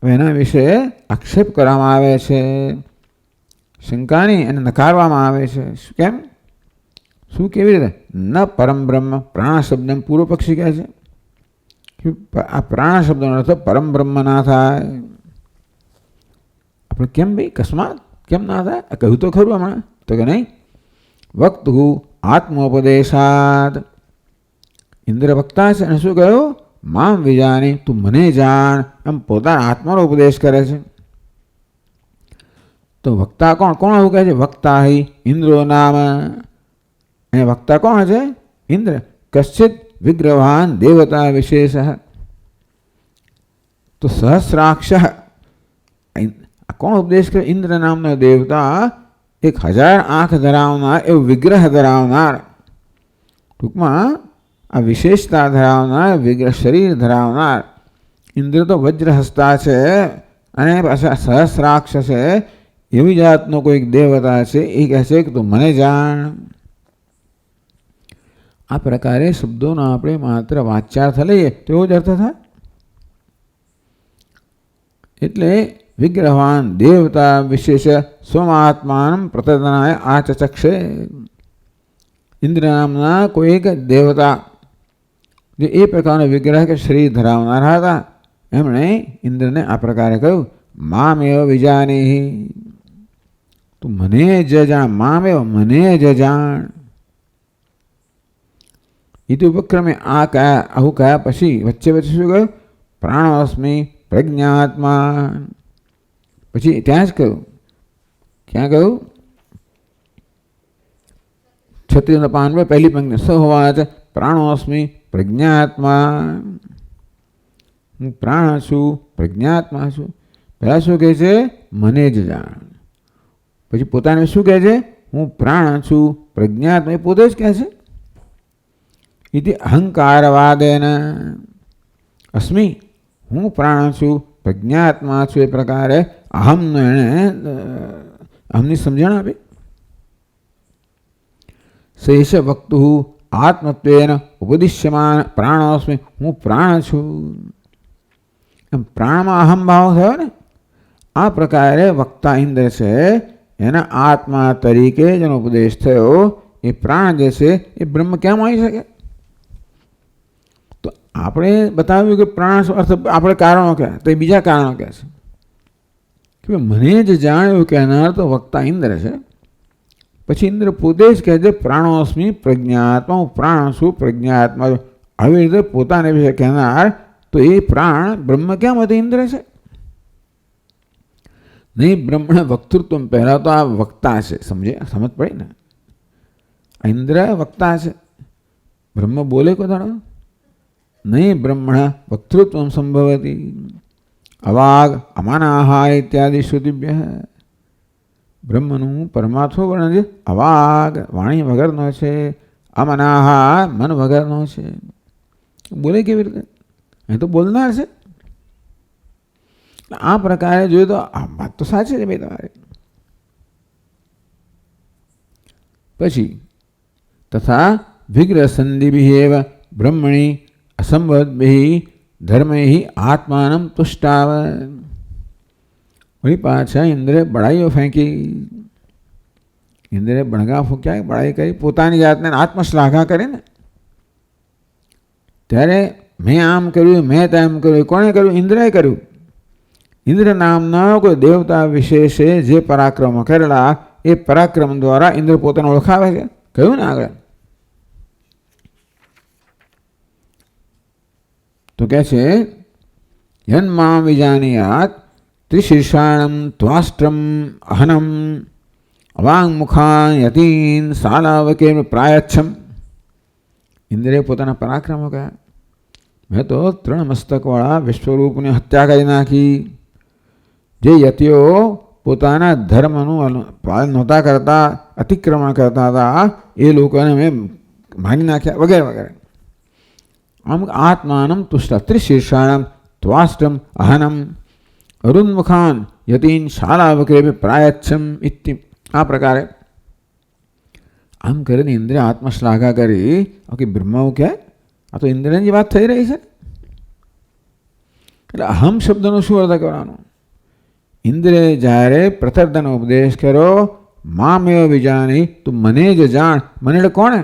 હવે એના વિશે આક્ષેપ કરવામાં આવે છે, શંકાની એને નકારવામાં આવે છે. કેમ? શું? કેવી રીતે? ન પરમ બ્રહ્મ. પ્રાણ શબ્દ પૂર્વ પક્ષી કહે છે કે આ પ્રાણ શબ્દનો અર્થ પરમ બ્રહ્મ ના થાય. આપણે કેમ ભાઈ કસ્માત કેમ ના થાય? કહ્યું તો ખરું હમણાં. તો કે નહીં, વક્તુ આત્મોપદેશાદ. ઇન્દ્ર વક્તા છે અને શું કહ્યું? મામ વિજાની, તું મને જાણ. એમ પોતાના આત્માનો ઉપદેશ કરે છે. તો વક્તા કોણ? કોણ આવું કહે છે? વક્તા હિ ઇન્દ્રો નામ. અને વક્તા કોણ છે? ઇન્દ્ર. કશ્ચિત વિગ્રહવાન દેવતા વિશેષ. તો સહસ્રાક્ષ કોણ ઉપદેશ કરે? ઇન્દ્ર નામનો દેવતા 1000 આંખ ધરાવનાર, એવો વિગ્રહ ધરાવનાર. ટૂંકમાં આ વિશેષતા ધરાવનાર, વિગ્રહ શરીર ધરાવનાર. ઇન્દ્ર તો વજ્રહસ્તા છે અને પાછા સહસ્રાક્ષ છે. એવી જાતનો કોઈક દેવતા છે. એ કહે છે કે તું મને જાણ. આ પ્રકારે શબ્દોનો આપણે માત્ર વાચ્યાર્થ લઈએ તો એવો જ અર્થ થાય. એટલે વિગ્રહવાન દેવતા વિશેષ સ્વમાત્માન પ્રતદનાય આચચક્ષે. ઇન્દ્ર નામના કોઈ એક દેવતા જે એ પ્રકારનો વિગ્રહ કે શરીર ધરાવનારા હતા, એમણે ઇન્દ્રને આ પ્રકારે કહ્યું મામેવ વિજાનેહી, તું મને જ જાણ. મામેવ, મને જ જાણ. ઇતિ ઉપક્રમે આ કયા આવું કયા પછી વચ્ચે વચ્ચે શું કહ્યું? પ્રાણોસ્મિ પ્રજ્ઞાત્મા. પછી ત્યાં જ કહ્યું, ક્યાં કહ્યું? 36 પાન પર પહેલી પંક્તિ. સ હોવા છે પ્રાણોસ્મિ પ્રજ્ઞાત્મા. હું પ્રાણ છું, પ્રજ્ઞાત્મા છું. પહેલાં શું કહે છે? મને જ જાણ. પછી પોતાને શું કહે છે? હું પ્રાણ છું, પ્રજ્ઞાત્મા. એ પોતે જ કહે છે. ઇતિ અહંકારવાદેન અસ્મિ, હું પ્રાણ છું, પ્રજ્ઞાત્મા છું. એ પ્રકારે અહમનો એણે અહમની સમજણ આપી. શેષ વક્તુ આત્મત્વેન ઉપદિશ્યમાન પ્રાણોસ્મી, હું પ્રાણ છું. એમ પ્રાણમાં અહમભાવ થયો ને, આ પ્રકારે વક્તા ઇન્દ્ર છે એના આત્મા તરીકે જેનો ઉપદેશ થયો એ પ્રાણ જે છે એ બ્રહ્મ કેમ હોઈ શકે? તો આપણે બતાવ્યું કે પ્રાણ અર્થ આપણે કારણો કહે, તો એ બીજા કારણો કહે છે કે મને જ જાણ્યું કહેનાર તો વક્તા ઇન્દ્ર છે. પછી ઇન્દ્ર પોતે જ કહે છે પ્રાણોસ્મી પ્રજ્ઞાત્મા, હું પ્રાણ છું પ્રજ્ઞાત્મા. આવી રીતે પોતાને વિશે કહેનાર તો એ પ્રાણ બ્રહ્મ કેમ હતો? ઇન્દ્ર છે નહીં. બ્રહ્મણ વક્તૃત્વ, પહેલા તો આ વક્તા છે, સમજ પડી ને. ઇન્દ્ર વક્તા છે, બ્રહ્મ બોલે કોદાડો નહીં. બ્રહ્મણ વક્તૃત્વ સંભવતી અવાગ અમાનાહા ઇત્યાદિ શ્રુતિભ્ય. બ્રહ્મનું પરમાત્મા વર્ણન છે અવાગ, વાણી વગરનો છે, અમનાહા મન વગરનો છે. બોલે કેવી રીતે? એ તો બોલનાર છે. આ પ્રકારે જોઈએ તો આ વાત તો સાચી છે ભાઈ તમારે. પછી તથા વિગ્રહ સંધિભિઃ બ્રહ્મણી અસંવદ્ભિઃ ધર્મૈઃ આત્માનં તુષ્ટાવ. વળી પાછા ઇન્દ્રે બળાઈઓ ફેંકી. ઇન્દ્રે બણગા ફૂંક્યા, બળાઈ કરી, પોતાની જાતને આત્મશ્લાઘા કરી ને. ત્યારે મેં આમ કર્યું, મેં તેમ કર્યું. કોણે કર્યું? ઇન્દ્રએ કર્યું. ઇન્દ્ર નામના કોઈ દેવતા વિશેષે જે પરાક્રમો કરેલા એ પરાક્રમ દ્વારા ઇન્દ્ર પોતાને ઓળખાવે છે. કહ્યું ને આગળ. તો કહે છે યન્મા વિજાનીયાત ત્રિશીર્ષાણમ ત્વાષ્ટ્રમ અહનમ અવાંગમુખાન યતીન સાલાવકે પ્રાયચ્છમ. ઇન્દ્રે પોતાના પરાક્રમો કહ્યા. મેં તો 3 મસ્તકવાળા વિશ્વરૂપની હત્યા કરી નાખી. જે યતિઓ પોતાના ધર્મનું પાલન નહોતા કરતા, અતિક્રમણ કરતા હતા, એ લોકોને મેં મારી નાખ્યા વગેરે વગેરે. આમ આત્માનમ તુષ્ટ ત્રિશીર્ષાણમ ત્વાષ્ટ્રમ અહનમ અરુન્મુખાન યતીન શાલાવકે પ્રાયચ્છમ ઇતિ. આ પ્રકારે આમ કરીને ઇન્દ્રે આત્મશ્લાઘા કરી. ઓકે, બ્રહ્માઓ ક્યાં? આ તો ઇન્દ્રની વાત થઈ રહી છે. એટલે અહમ શબ્દનો શું અર્થ કરવાનો? ઇન્દ્રે જ્યારે પ્રતર્દનો ઉપદેશ કર્યો, મામેવ વિજાની, તું મને જ જાણ. મને એટલે કોણે?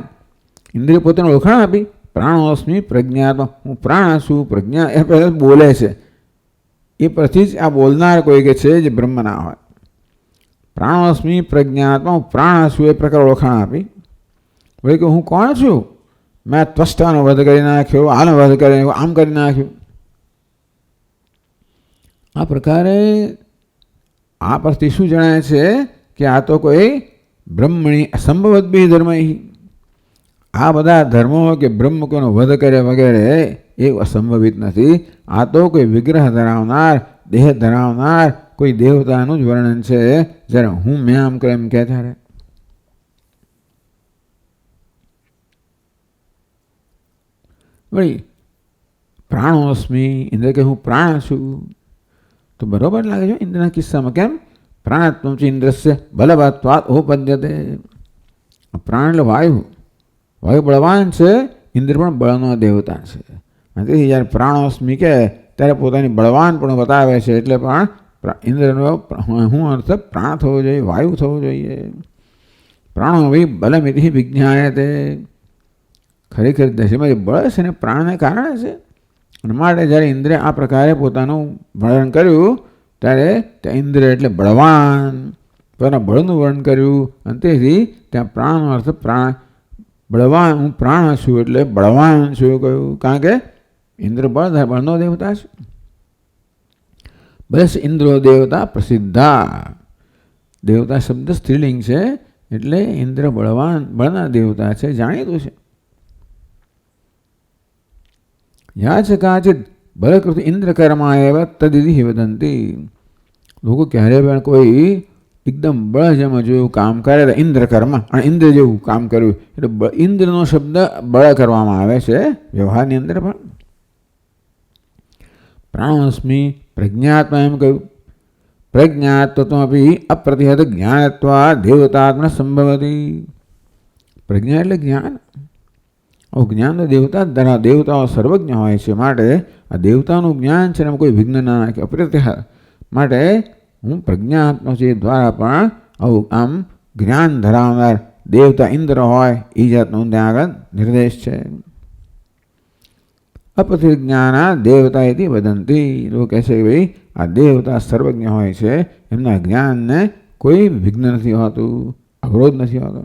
ઇન્દ્રે પોતાને ઓળખાણ આપી, પ્રાણોસ્મી પ્રજ્ઞાત્મા, હું પ્રાણ છું પ્રજ્ઞા. એ પહેલા બોલે છે, એ પરથી જ આ બોલનાર કોઈ કે છે જે બ્રહ્મ ના હોય. પ્રાણોસ્મી પ્રજ્ઞાત્મા, હું પ્રાણ છું એ પ્રકાર ઓળખાણ આપી. વળી કે હું કોણ છું? મેં ત્વષ્ટાનો વધ કરી નાખ્યો, આનો વધ કરી નાખ્યો, આમ કરી નાખ્યું. આ પ્રકારે આ પરથી શું જણાય છે કે આ તો કોઈ બ્રહ્મણી અસંભવદ્ભિઃ ધર્મૈઃ. આ બધા ધર્મો કે બ્રહ્મ કોઈનો વધ કરે વગેરે એ અસંભવિત નથી. આ તો કોઈ વિગ્રહ ધરાવનાર, દેહ ધરાવનાર કોઈ દેવતાનું જ વર્ણન છે. જ્યારે હું મેં આમ કરે એમ કહે ત્યારે વળી પ્રાણોસ્મી, ઇન્દ્ર કે હું પ્રાણ છું. તો બરોબર લાગે છે ઇન્દ્રના કિસ્સામાં. કેમ? પ્રાણત્વમ છે ઇન્દ્રસ્ય બલવત્વાદ ઉપપદ્યતે. પ્રાણ એટલે વાયુ. વાયુ બળવાન છે, ઇન્દ્ર પણ બળનો દેવતા છે. તેથી જ્યારે પ્રાણોસ્મી કહે ત્યારે પોતાની બળવાન પણ બતાવે છે. એટલે પણ ઇન્દ્રનો હું અર્થ પ્રાણ થવો જોઈએ, વાયુ થવો જોઈએ. પ્રાણો ભાઈ બલમિતિ વિજ્ઞાયતે. ખરેખર દશમાં બળ છે ને પ્રાણને કારણે છે. અને માટે જ્યારે ઇન્દ્રે આ પ્રકારે પોતાનું વર્ણન કર્યું ત્યારે ત્યાં ઇન્દ્ર એટલે બળવાન, પોતાના બળનું વર્ણન કર્યું. અને તેથી ત્યાં પ્રાણનો અર્થ પ્રાણ, બળવાન, હું પ્રાણ છું એટલે બળવાન છું કહ્યું. કારણ કે ઇન્દ્ર બળનો દેવતા છે. બસ ઇન્દ્રો દેવતા પ્રસિદ્ધા. દેવતા શબ્દ સ્ત્રીલિંગ છે એટલે ઇન્દ્ર બળવાન, બળના દેવતા છે, જાણીતું છે. યા છે કાચિત બલકૃત ઇન્દ્ર કર્મા એવ તદિધિ વદંતી. લોકો ક્યારે પણ કોઈ એકદમ બળ જેમાં જેવું કામ કરે ઇન્દ્ર કર્મ, અને ઇન્દ્ર જેવું કામ કર્યું એટલે ઇન્દ્રનો શબ્દ બળ કરવામાં આવે છે વ્યવહારની અંદર. પણ પ્રાણોસ્મી પ્રજ્ઞાત્મા એમ કહ્યું. પ્રજ્ઞાત્વત્વમપી અપ્રતિહત જ્ઞાનત્વા દેવતાત્મા સંભવતી. પ્રજ્ઞા એટલે જ્ઞાન. જ્ઞાન તો દેવતા દેવતાઓ સર્વજ્ઞ હોય છે, માટે આ દેવતાનું જ્ઞાન છે ને કોઈ વિઘ્ન ના નાખે અપ્રત્યહ. માટે હું પ્રજ્ઞાત્મક છે દ્વારા પણ આવું આમ જ્ઞાન ધરાવનાર દેવતા ઇન્દ્ર હોય એ જાતનો ત્યાં આગળ નિર્દેશ છે. અપતિજ્ઞાના દેવતા એથી વદંતી, લોકો કહે છે કે ભાઈ આ દેવતા સર્વજ્ઞ હોય છે, એમના જ્ઞાનને કોઈ વિઘ્ન નથી હોતું, અવરોધ નથી હોતો.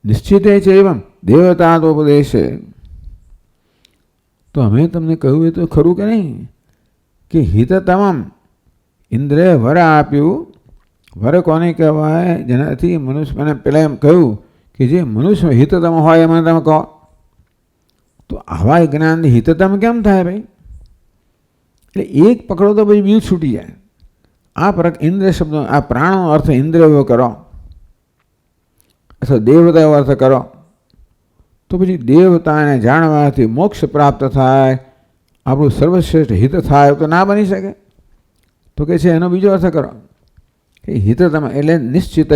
નિશ્ચિત છે એવમ દેવતા તો ઉપદેશ. તો અમે તમને કહ્યું એ તો ખરું કે નહીં કે હિત તમામ ઇન્દ્રે વર આપ્યું. વર કોને કહેવાય? જેનાથી મનુષ્ય, મને પહેલાં એમ કહ્યું કે જે મનુષ્ય હિતતમ હોય એમાં તમે કહો. તો આવા જ્ઞાનથી હિતતમ કેમ થાય ભાઈ? એટલે એક પકડો તો પછી બીજું છૂટી જાય. આ ઇન્દ્ર શબ્દ, આ પ્રાણનો અર્થ ઇન્દ્ર એવો કરો અથવા દેવતા એવો અર્થ કરો તો પછી દેવતાને જાણવાથી મોક્ષ પ્રાપ્ત થાય, આપણું સર્વશ્રેષ્ઠ હિત થાય તો ના બની શકે. તો કે છે એનો બીજો અર્થ કરો કે હિતતમ એટલે નિશ્ચિત.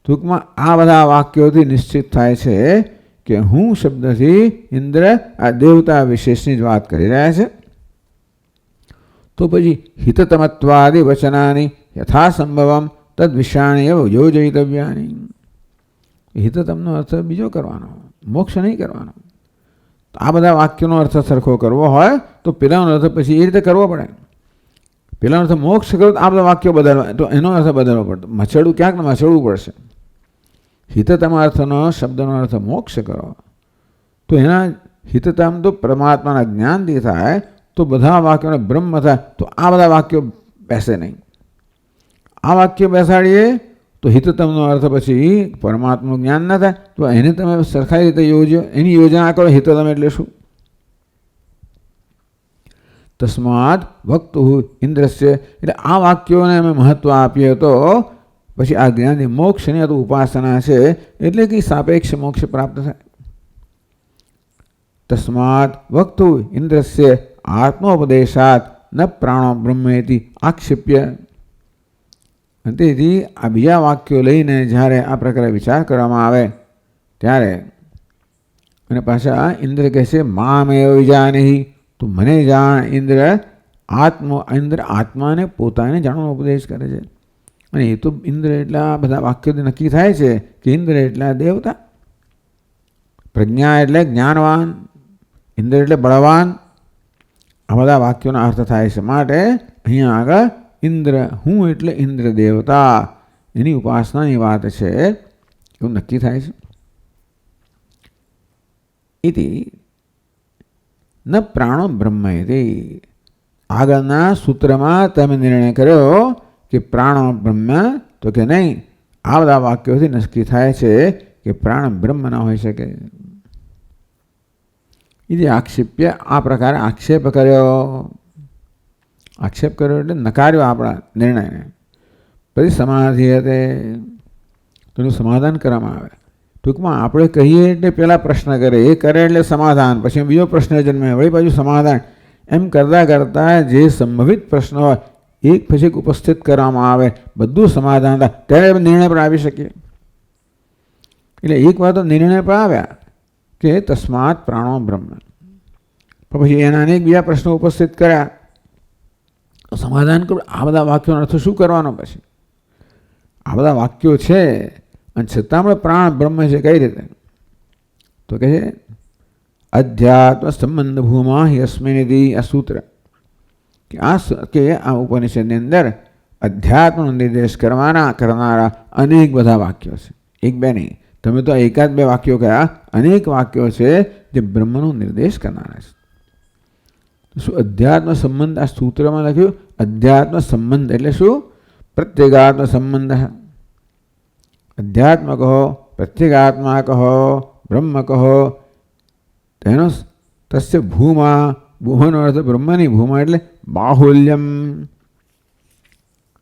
ટૂંકમાં આ બધા વાક્યોથી નિશ્ચિત થાય છે કે હું શબ્દથી ઇન્દ્ર આ દેવતા વિશેષની જ વાત કરી રહ્યા છે. તો પછી હિતતમત્વાદિ વચનાની યથાસંભવમ તદ વિષયાણી એવ યોજયિતવ્યાની. હિતતમનો અર્થ બીજો કરવાનો, મોક્ષ નહીં કરવાનો. આ બધા વાક્યોનો અર્થ સરખો કરવો હોય તો પેલાનો અર્થ પછી એ રીતે કરવો પડે. પેલાનો અર્થ મોક્ષ કરો તો આ બધા વાક્યો બદલવા, તો એનો અર્થ બદલવો પડતો. મચડવું ક્યાંક ને મચડવું પડશે. હિતતમ અર્થનો શબ્દનો અર્થ મોક્ષ કરો તો એના હિતતમ તો પરમાત્માના જ્ઞાનથી થાય, તો બધા વાક્યોને બ્રહ્મ થાય. તો આ બધા વાક્યો બેસે નહીં. આ વાક્ય બેસાડીએ તો હિતતમનો અર્થ પછી પરમાત્માનું જ્ઞાન ના થાય. તો એને તમે સરખાઈ રીતે યોજો, એની યોજના કરો. હિતતમ એટલે શું? તસ્માદ વક્તુ ઇન્દ્રસ્ય, એટલે આ વાક્યોને અમે મહત્વ આપીએ તો પછી આ જ્ઞાનની મોક્ષની તો ઉપાસના છે, એટલે કે સાપેક્ષ મોક્ષ પ્રાપ્ત થાય. તસ્માદ વક્તુ ઇન્દ્રસ્ય આત્મોપદેશાત ન પ્રાણો બ્રહ્મેતિ આક્ષિપ્ય. તેથી આ બીજા વાક્યો લઈને જ્યારે આ પ્રકારે વિચાર કરવામાં આવે ત્યારે અને પાછા ઇન્દ્ર કહે છે મામેવ વિજાનહિ, તો મને જાણ. ઇન્દ્ર આત્માને પોતાને જાણવાનો ઉપદેશ કરે છે. અને એ તો ઇન્દ્ર એટલા બધા વાક્યોથી નક્કી થાય છે કે ઇન્દ્ર એટલા દેવતા, પ્રજ્ઞા એટલે જ્ઞાનવાન, ઇન્દ્ર એટલે બળવાન. આ બધા વાક્યોનો અર્થ થાય છે. માટે અહીંયા આગળ ઇન્દ્ર, હું એટલે ઇન્દ્ર દેવતા, એની ઉપાસનાની વાત છે એવું નક્કી થાય છે. ઇતિ ન પ્રાણો બ્રહ્મ ઇતિ. આગળના સૂત્રમાં તમે નિર્ણય કર્યો કે પ્રાણો બ્રહ્મ, તો કે નહીં. આ બધા વાક્યોથી નક્કી થાય છે કે પ્રાણ બ્રહ્મ ના હોઈ શકે. એ આક્ષેપ્ય, આ પ્રકારે આક્ષેપ કર્યો. આક્ષેપ કર્યો એટલે નકાર્યો આપણા નિર્ણયને. પછી સમાધિ હતે, તેનું સમાધાન કરવામાં આવે. ટૂંકમાં આપણે કહીએ એટલે પહેલાં પ્રશ્ન કરે, એ કરે એટલે સમાધાન, પછી બીજો પ્રશ્ન જન્મે, વળી પાછું સમાધાન. એમ કરતાં કરતાં જે સંભવિત પ્રશ્ન હોય એક પછી એક ઉપસ્થિત કરવામાં આવે, બધું સમાધાન થાય, ત્યારે નિર્ણય પર આવી શકીએ. એટલે એક વાર તો નિર્ણય પર આવ્યા કે તસ્માત પ્રાણો બ્રહ્મ, પછી એના અનેક બીજા પ્રશ્નો ઉપસ્થિત કર્યા, તો સમાધાન કરું. આ બધા વાક્યોનો અર્થ શું કરવાનો? પછી આ બધા વાક્યો છે અને છતાં આપણે પ્રાણ બ્રહ્મ છે કઈ રીતે? તો કહે છે અધ્યાત્મ સંબંધ ભૂમા યસ્મિનિધિ. આ સૂત્ર કે આ ઉપનિષદની અંદર અધ્યાત્મનો નિર્દેશ કરનારા અનેક બધા વાક્યો છે. એક બે નહીં, તમે તો એકાદ બે વાક્યો કયા, અનેક વાક્યો છે જે બ્રહ્મનો નિર્દેશ કરનારા છે. શું અધ્યાત્મ સંબંધ? આ સૂત્રમાં લખ્યું અધ્યાત્મ સંબંધ એટલે શું? પ્રત્યેગાત્મ સંબંધ. અધ્યાત્મ કહો, પ્રત્યેગાત્મા કહો, બ્રહ્મ કહો. તેનો તસ્ય ભૂમા, ભૂમાનો અર્થ બ્રહ્મની ભૂમા એટલે બાહુલ્યમ.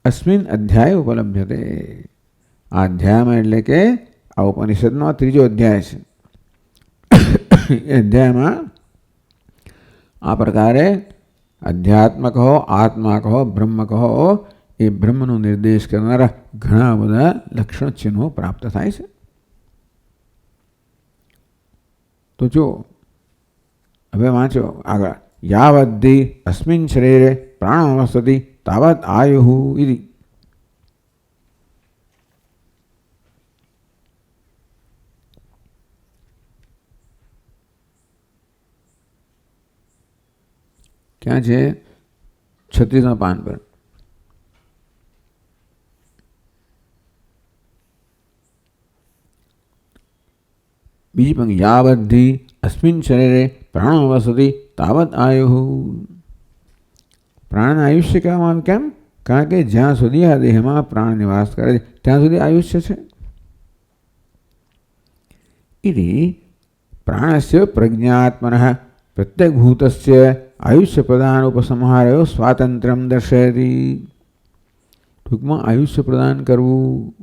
અસ્મિન અધ્યાય ઉપલબ્ધતે. આ અધ્યાયમાં એટલે કે આ ઉપનિષદનો ત્રીજો અધ્યાય છે. એ અધ્યાયમાં આ પ્રકારે અધ્યાત્મ કહો, આત્મા કહો, બ્રહ્મ કહો, એ બ્રહ્મનો નિર્દેશ કરનારા ઘણા બધા લક્ષણ ચિહ્નો પ્રાપ્ત થાય છે. તો જો હવે વાંચો આગળ. યાવદ્ધિ અસ્મિન શરીરે પ્રાણો વસતિ તાવત આયુઃ ઇતિ. ક્યાં છે? 36મા પાન પર. બીજી પંક્તિ. યાવદ્ધિ અસ્મિન શરીરે પ્રાણો વસતિ તાવત આયુઃ. પ્રાણને આયુષ્ય કહેવામાં આવે. કેમ? કારણ કે જ્યાં સુધી આ દેહમાં પ્રાણ નિવાસ કરે છે ત્યાં સુધી આયુષ્ય છે. ઇતિ પ્રાણસ્ય પ્રજ્ઞાત્મનઃ પ્રત્યગભૂતસ્ય આયુષ્ય પ્રદાન ઉપસંહારો સ્વાતંત્ર્યમ દર્શયતિ. ટૂંકમાં આયુષ્ય પ્રદાન કરવું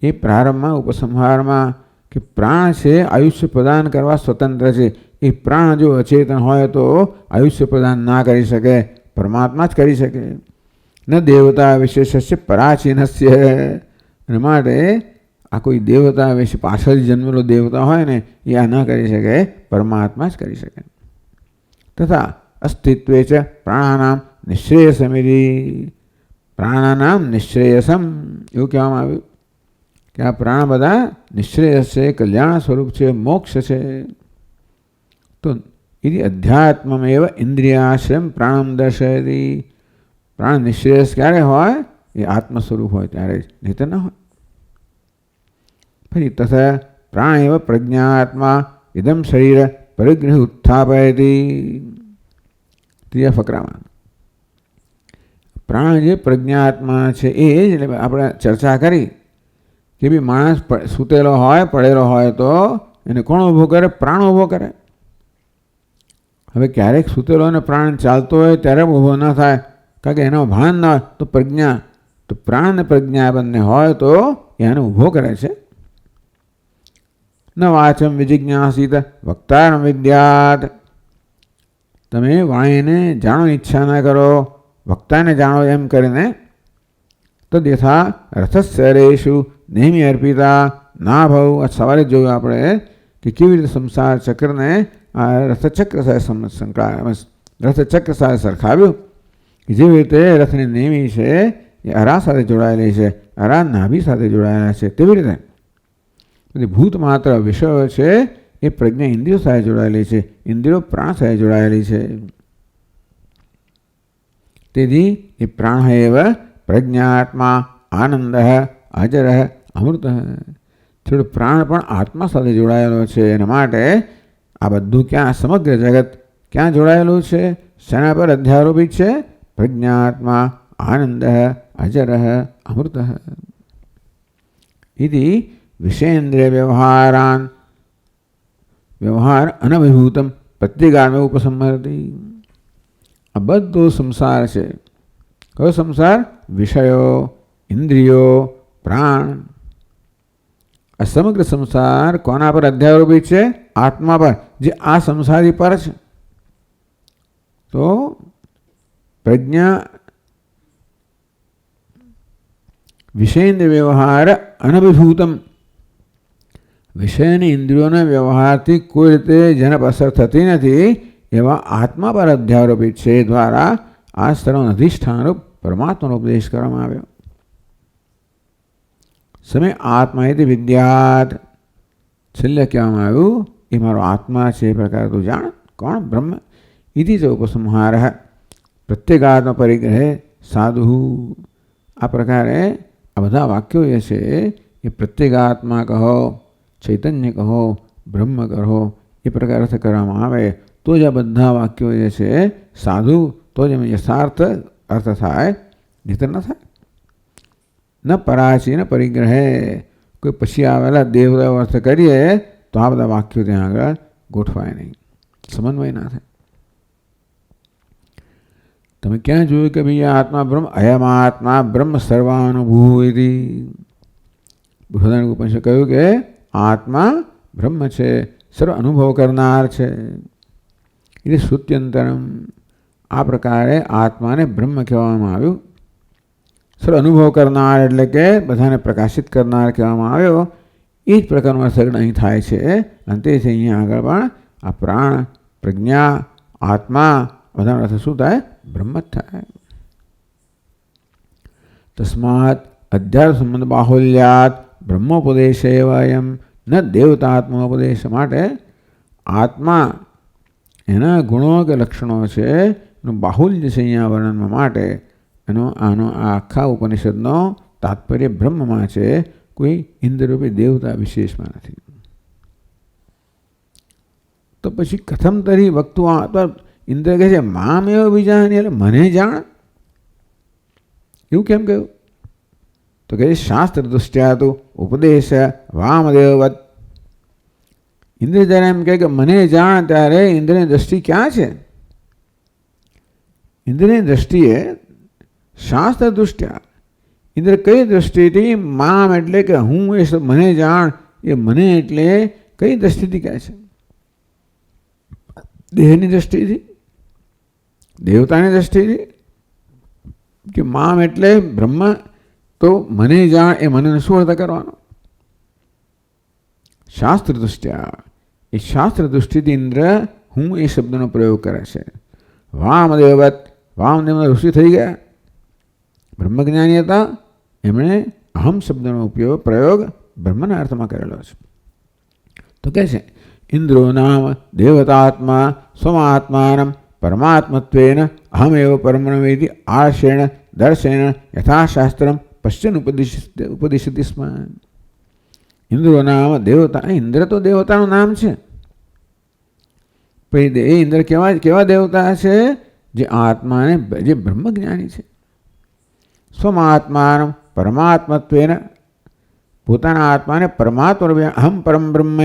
એ પ્રારંભમાં ઉપસંહારમાં કે પ્રાણ છે આયુષ્ય પ્રદાન કરવા સ્વતંત્ર છે. એ પ્રાણ જો અચેતન હોય તો આયુષ્ય પ્રદાન ના કરી શકે, પરમાત્મા જ કરી શકે. ન દેવતા વિશેષસ્ય પરાચીનસ્ય. એના માટે આ કોઈ દેવતા વિશે પાછળ જન્મેલો દેવતા હોય ને એ આ ન કરી શકે, પરમાત્મા જ કરી શકે. તથા અસ્તિત્વે ચ પ્રાણાનામ નિશ્રેયસમિતિ. પ્રાણાનામ નિશ્રેયસમ એવું કહેવામાં આવ્યું કે આ પ્રાણ બધા નિશ્રેયસ છે, કલ્યાણ સ્વરૂપ છે, મોક્ષ છે. તો એ અધ્યાત્મમેવ ઇન્દ્રિયાશ્રમ પ્રાણમ દર્શયતિ. પ્રાણ નિશ્રેયસ ક્યારે હોય? એ આત્મ સ્વરૂપ હોય ત્યારે જ, નહીં તો ના હોય. ફરી તથા પ્રાણ એવ પ્રજ્ઞાત્મા ઇદમ શરીર પરિગ્રહ ઉત્થાપયતિ. ત્રીજા ફકરામાં પ્રાણ જે પ્રજ્ઞાત્મા છે એ જ આપણે ચર્ચા કરી કે ભાઈ માણસ સૂતેલો હોય, પડેલો હોય તો એને કોણ ઊભો કરે? પ્રાણ ઊભો કરે. હવે ક્યારેક સૂતેલો અને પ્રાણ ચાલતો હોય ત્યારે ઊભો ન થાય કારણ કે એનો ભાન ના હોય તો પ્રજ્ઞા, તો પ્રાણ અને પ્રજ્ઞા બંને હોય તો એને ઊભો કરે છે. ન વાચમ વિજિજ્ઞાસિત વક્તારમ વિદ્યાત. તમે વાણીને જાણો ઈચ્છા ન કરો, વક્તાને જાણો એમ કરીને. તદ્યથા રથસ્યરેષુ નેમિ અર્પિતા ના ભવ. આ સવારે જોયું આપણે કે કેવી રીતે સંસાર ચક્રને આ રથચક્ર સાથે સરખાવ્યું. જેવી રીતે રથની નેમી છે એ અરા સાથે જોડાયેલી છે, અરા નાભી સાથે જોડાયેલા છે. તેવી રીતે ભૂત માત્ર વિષયો છે એ પ્રજ્ઞા ઇન્દ્રિયો સાથે જોડાયેલી છે, ઇન્દ્રિયો પ્રાણ સાથે જોડાયેલી છે. તેથી એ પ્રાણ એવ પ્રજ્ઞાત્મા આનંદ અજર અમૃત. થોડું પ્રાણ પણ આત્મા સાથે જોડાયેલો છે. એના માટે આ બધું ક્યાં? સમગ્ર જગત ક્યાં જોડાયેલું છે? શેના પર અધ્યારોપિત છે? પ્રજ્ઞાત્મા આનંદ અજર અમૃત. ઇતિ વિષેન્દ્રિય વ્યવહાર અનભિભૂતમ પ્રત્યેગામે ઉપસંહરતિ. આ બધો સંસાર છે. કયો સંસાર? વિષયો, ઇન્દ્રિયો, પ્રાણ. આ સમગ્ર સંસાર કોના પર અધ્યારોપિત છે? આત્મા પર, જે આ સંસારી પર છે. તો પ્રજ્ઞા વિષયેન્દ્રિય વ્યવહાર અનભિભૂતમ. વિષયની ઇન્દ્રિયોના વ્યવહારથી કોઈ રીતે જેને અસર થતી નથી એવા આત્મા પર અધ્યારોપિત છે. એ દ્વારા આ સર્વ અધિષ્ઠાનરૂપ પરમાત્માનો ઉપદેશ કરવામાં આવ્યો. સમય આત્મા એથી વિદ્યાત. છેલ્લે કહેવામાં આવ્યું એ મારો આત્મા છે એ પ્રકારે તું જાણ. કોણ? બ્રહ્મ. ઇતિ ચ ઉપસંહાર પ્રત્યેગાત્મ પરિગ્રહે સાધુ. આ પ્રકારે આ બધા વાક્યો જે છે એ પ્રત્યેગાત્મા કહો, ચૈતન્ય કહો, બ્રહ્મ કહો, એ પ્રકાર અર્થ કરવામાં આવે તો જ આ બધા વાક્યો જે છે સાધુ, તો જ એમાં યથાર્થ અર્થ થાય, નહીં તો ન થાય. ન પરાચીન પરિગ્રહે. કોઈ પછી આવેલા દેવદેવ અર્થ કરીએ તો આ બધા વાક્યો ત્યાં આગળ ગોઠવાય નહીં, સમન્વય ના થાય. તમે ક્યાં જોયું કે ભાઈ આત્મા બ્રહ્મ? અયમાત્મા બ્રહ્મ સર્વાનુભૂતિ. બૃહદારણ્યક ઉપનિષદ કહ્યું કે આત્મા બ્રહ્મ છે, સર્વ અનુભવ કરનાર છે. એટલે શ્રુત્યંતરમ. આ પ્રકારે આત્માને બ્રહ્મ કહેવામાં આવ્યું. સર્વ અનુભવ કરનાર એટલે કે બધાને પ્રકાશિત કરનાર કહેવામાં આવ્યો. એ જ પ્રકારનું અર્થઘટન અહીં થાય છે. અને તેથી અહીંયા આગળ પણ આ પ્રાણ, પ્રજ્ઞા, આત્મા બધાનો અર્થ શું થાય? બ્રહ્મ જ થાય. તસ્માત અધ્યાત્મ સંબંધ બાહુલ્યાત બ્રહ્મોપદેશ એમ ન દેવતાત્મોપદેશ. માટે આત્મા એના ગુણો કે લક્ષણો છે એનું બાહુલ્ય છે અહીંયા વર્ણનમાં માટે આનો આ આખા ઉપનિષદનો તાત્પર્ય બ્રહ્મમાં છે, કોઈ ઇન્દ્રરૂપી દેવતા વિશેષમાં નથી. તો પછી કથમ તરી વક્તુ ઇન્દ્ર કહે છે મામ એવો બીજાની, એટલે મને જાણ, એવું કેમ કહ્યું? તો કહે શાસ્ત્ર દૃષ્ટ્યા તો ઉપદેશ વામદેવવત. ઇન્દ્ર જ્યારે એમ કહે કે મને જાણ, ત્યારે ઇન્દ્રની દ્રષ્ટિ ક્યાં છે? ઇન્દ્રની દ્રષ્ટિએ શાસ્ત્ર દૃષ્ટ્યા, ઇન્દ્ર કઈ દ્રષ્ટિથી મામ એટલે કે હું એ મને જાણ, એ મને એટલે કઈ દ્રષ્ટિથી કહે છે? દેહની દ્રષ્ટિથી, દેવતાની દ્રષ્ટિથી, કે મામ એટલે બ્રહ્મ, તો મને જાણ એ મને શું અર્થ કરવાનો? શાસ્ત્ર દૃષ્ટ્યા, એ શાસ્ત્ર દૃષ્ટિથી ઇન્દ્ર હું એ શબ્દનો પ્રયોગ કરે છે. વામદેવવત, વામદેવ ઋષિ થઈ ગયા, બ્રહ્મજ્ઞાની હતા, એમણે અહમ શબ્દનો પ્રયોગ બ્રહ્મના અર્થમાં કરેલો છે. તો કહે છે ઇન્દ્રો નામ દેવતાત્મા સ્વમાત્માનમ પરમાત્મત્વેન અહમેવ પરમણવેદી આશેણ દર્શેણ યથાશાસ્ત્રમ પશ્ચન ઉપદિશતિ સ્મ. ઇન્દ્રો નામ દેવતા, ઇન્દ્ર તો દેવતાનું નામ છે. પછી એ ઇન્દ્ર કેવા દેવતા છે? જે આત્માને, જે બ્રહ્મજ્ઞાની છે. સ્વમાત્માનમ પરમાત્મત્વેન, પોતાના આત્માને પરમાત્મા, અહમ પરમ બ્રહ્મ,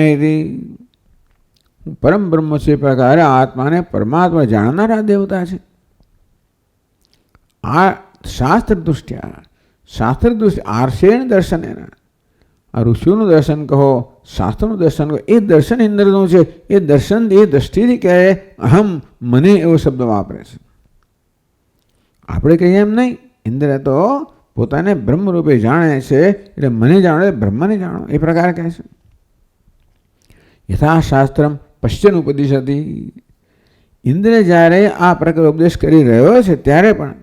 પરમ બ્રહ્મ છે પ્રકારે આત્માને પરમાત્મા જાણનારા દેવતા છે. આ શાસ્ત્ર દૃષ્ટિયા, શાસ્ત્ર દૃષ્ટિ આર્ષેણ દર્શન, એના આ ઋષિઓનું દર્શન કહો, શાસ્ત્રનું દર્શન કહો, એ દર્શન ઇન્દ્રનું છે. એ દર્શન એ દ્રષ્ટિથી કહે અહમ, મને એવો શબ્દ વાપરે છે. આપણે કહીએ એમ નહીં. ઇન્દ્ર તો પોતાને બ્રહ્મ રૂપે જાણે છે, એટલે મને જાણો એટલે બ્રહ્મને જાણો એ પ્રકારે કહે છે. યથાશાસ્ત્રમ પશ્ચન ઉપદિશતિ. ઇન્દ્ર જ્યારે આ પ્રકાર ઉપદેશ કરી રહ્યો છે ત્યારે પણ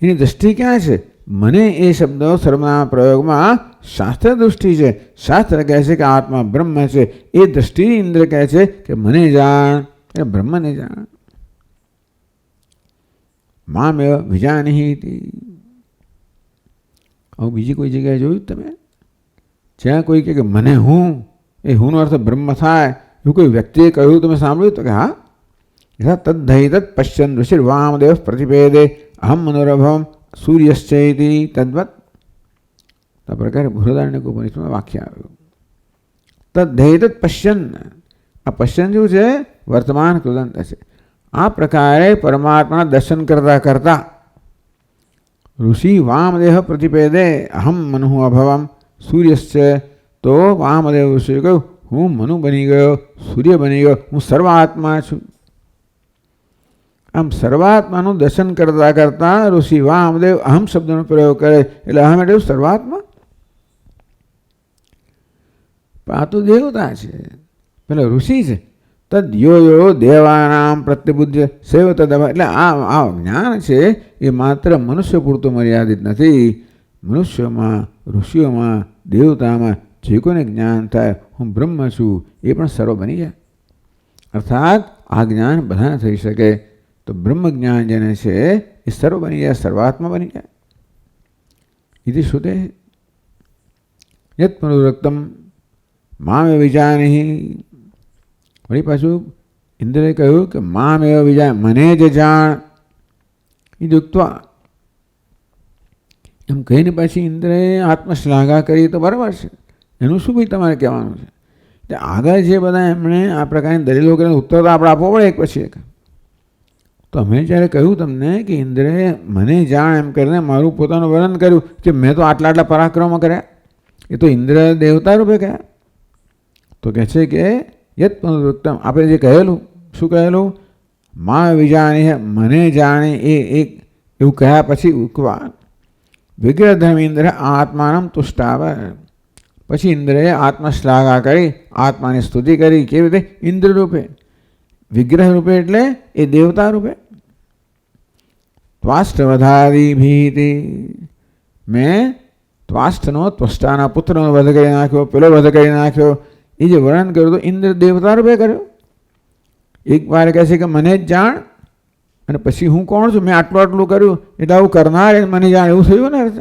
એની દ્રષ્ટિ ક્યાં છે? મને એ શબ્દો સર્વનામ પ્રયોગમાં શાસ્ત્ર દૃષ્ટિ છે. શાસ્ત્ર કહે છે કે આત્મા બ્રહ્મ છે, એ દ્રષ્ટિ ઇન્દ્ર કહે છે કે મને જાણ, એ બ્રહ્મને જાણ. મામેવ વિજાનહિતિ. આવું બીજી કોઈ જગ્યાએ જોયું તમે? જ્યાં કોઈ કહે કે મને હું, એ હુંનો અર્થ બ્રહ્મ થાય, એવું કોઈ વ્યક્તિએ કહ્યું તમે સાંભળ્યું? તો કે હા, તદ્ધૈ તત્ પશ્યન ઋષિર વામદેવ પ્રતિપેદે અહમ મનોરભમ સૂર્યશ્ચૈતિ તદ્વત. આ પ્રકારે બૃહદારણ્યક ઉપનિષદમાં વાક્ય આવ્યું. તદ્ધૈ તત્ પશ્યન, આ પશ્યન શું છે? વર્તમાન કૃદંત છે. આ પ્રકારે પરમાત્માના દર્શન કરતા કરતા ઋષિ વામદેહ પ્રતિપેદે અહમ મનુ અભવમ સૂર્યશ્ચ. તો વામદેવ ઋષિએ કહ્યું હું મનુ બની ગયો, સૂર્ય બની ગયો, હું સર્વાત્મા છું. આમ સર્વાત્માનું દર્શન કરતા કરતા ઋષિ વામદેવ અહમ શબ્દનો પ્રયોગ કરે, એટલે અહમ એટલે સર્વાત્મા. આ તો દેવતા છે, પેલા ઋષિ છે. તદ યો દેવાનામ પ્રત્યબુદ્ધ સેવ તદ. એટલે આ જ્ઞાન છે એ માત્ર મનુષ્ય પૂરતું મર્યાદિત નથી. મનુષ્યોમાં, ઋષિઓમાં, દેવતામાં જે કોઈને જ્ઞાન થાય હું બ્રહ્મ છું, એ પણ સર્વ બની જાય. અર્થાત આ જ્ઞાન બધાને થઈ શકે. તો બ્રહ્મ જ્ઞાન જેને છે એ સર્વ બની જાય, સર્વાત્મા બની જાય. ઇતિ શ્રુતે યત પુનરુક્તમ મામે વિજાનહિ. વળી પાછું ઇન્દ્રએ કહ્યું કે મામ એવ વિજાન, મને જ જાણ. એ દુક્તવા એમ કહીને પછી ઇન્દ્રએ આત્મશ્લાઘા કરી તો બરાબર છે. એનું શું ભાઈ તમારે કહેવાનું છે? એટલે આગળ જે બધા એમણે આ પ્રકારની દલીલો કરીને ઉત્તર તો આપણે આપવો પડે એક પછી એક. તો અમે જ્યારે કહ્યું તમને કે ઇન્દ્રએ મને જાણ એમ કરીને મારું પોતાનું વર્ણન કર્યું કે મેં તો આટલા આટલા પરાક્રમો કર્યા, એ તો ઇન્દ્ર દેવતા રૂપે કહ્યા. તો કહે છે કે યત પુનરુક્તમ, આપણે જે કહેલું, શું કહેલું? મા વિજાણી, મને જાણે, એ એક એવું કહ્યા પછી ઉકવા વિગ્રહ ધર્મ ઇન્દ્ર આત્માનમ તુષ્ટાવ. પછી ઇન્દ્રએ આત્મશ્લાઘા કરી, આત્માની સ્તુતિ કરી. કેવી રીતે? ઇન્દ્ર રૂપે, વિગ્રહ રૂપે, એટલે એ દેવતા રૂપે. ત્વાષ્ટવધાદિભીતિ, મેં ત્વાષ્ટનો, ત્વષ્ટાના પુત્રનો વધ કરી નાખ્યો, પેલો વધ કરી નાખ્યો. એ જે વર્ણન કર્યું તો ઇન્દ્ર દેવતા રૂપે કર્યો. એક વાર કહે છે કે મને જ જાણ, અને પછી હું કોણ છું? મેં આટલું આટલું કર્યું એટલે આવું કરનાર મને જાણ, એવું થયું ને અર્થ.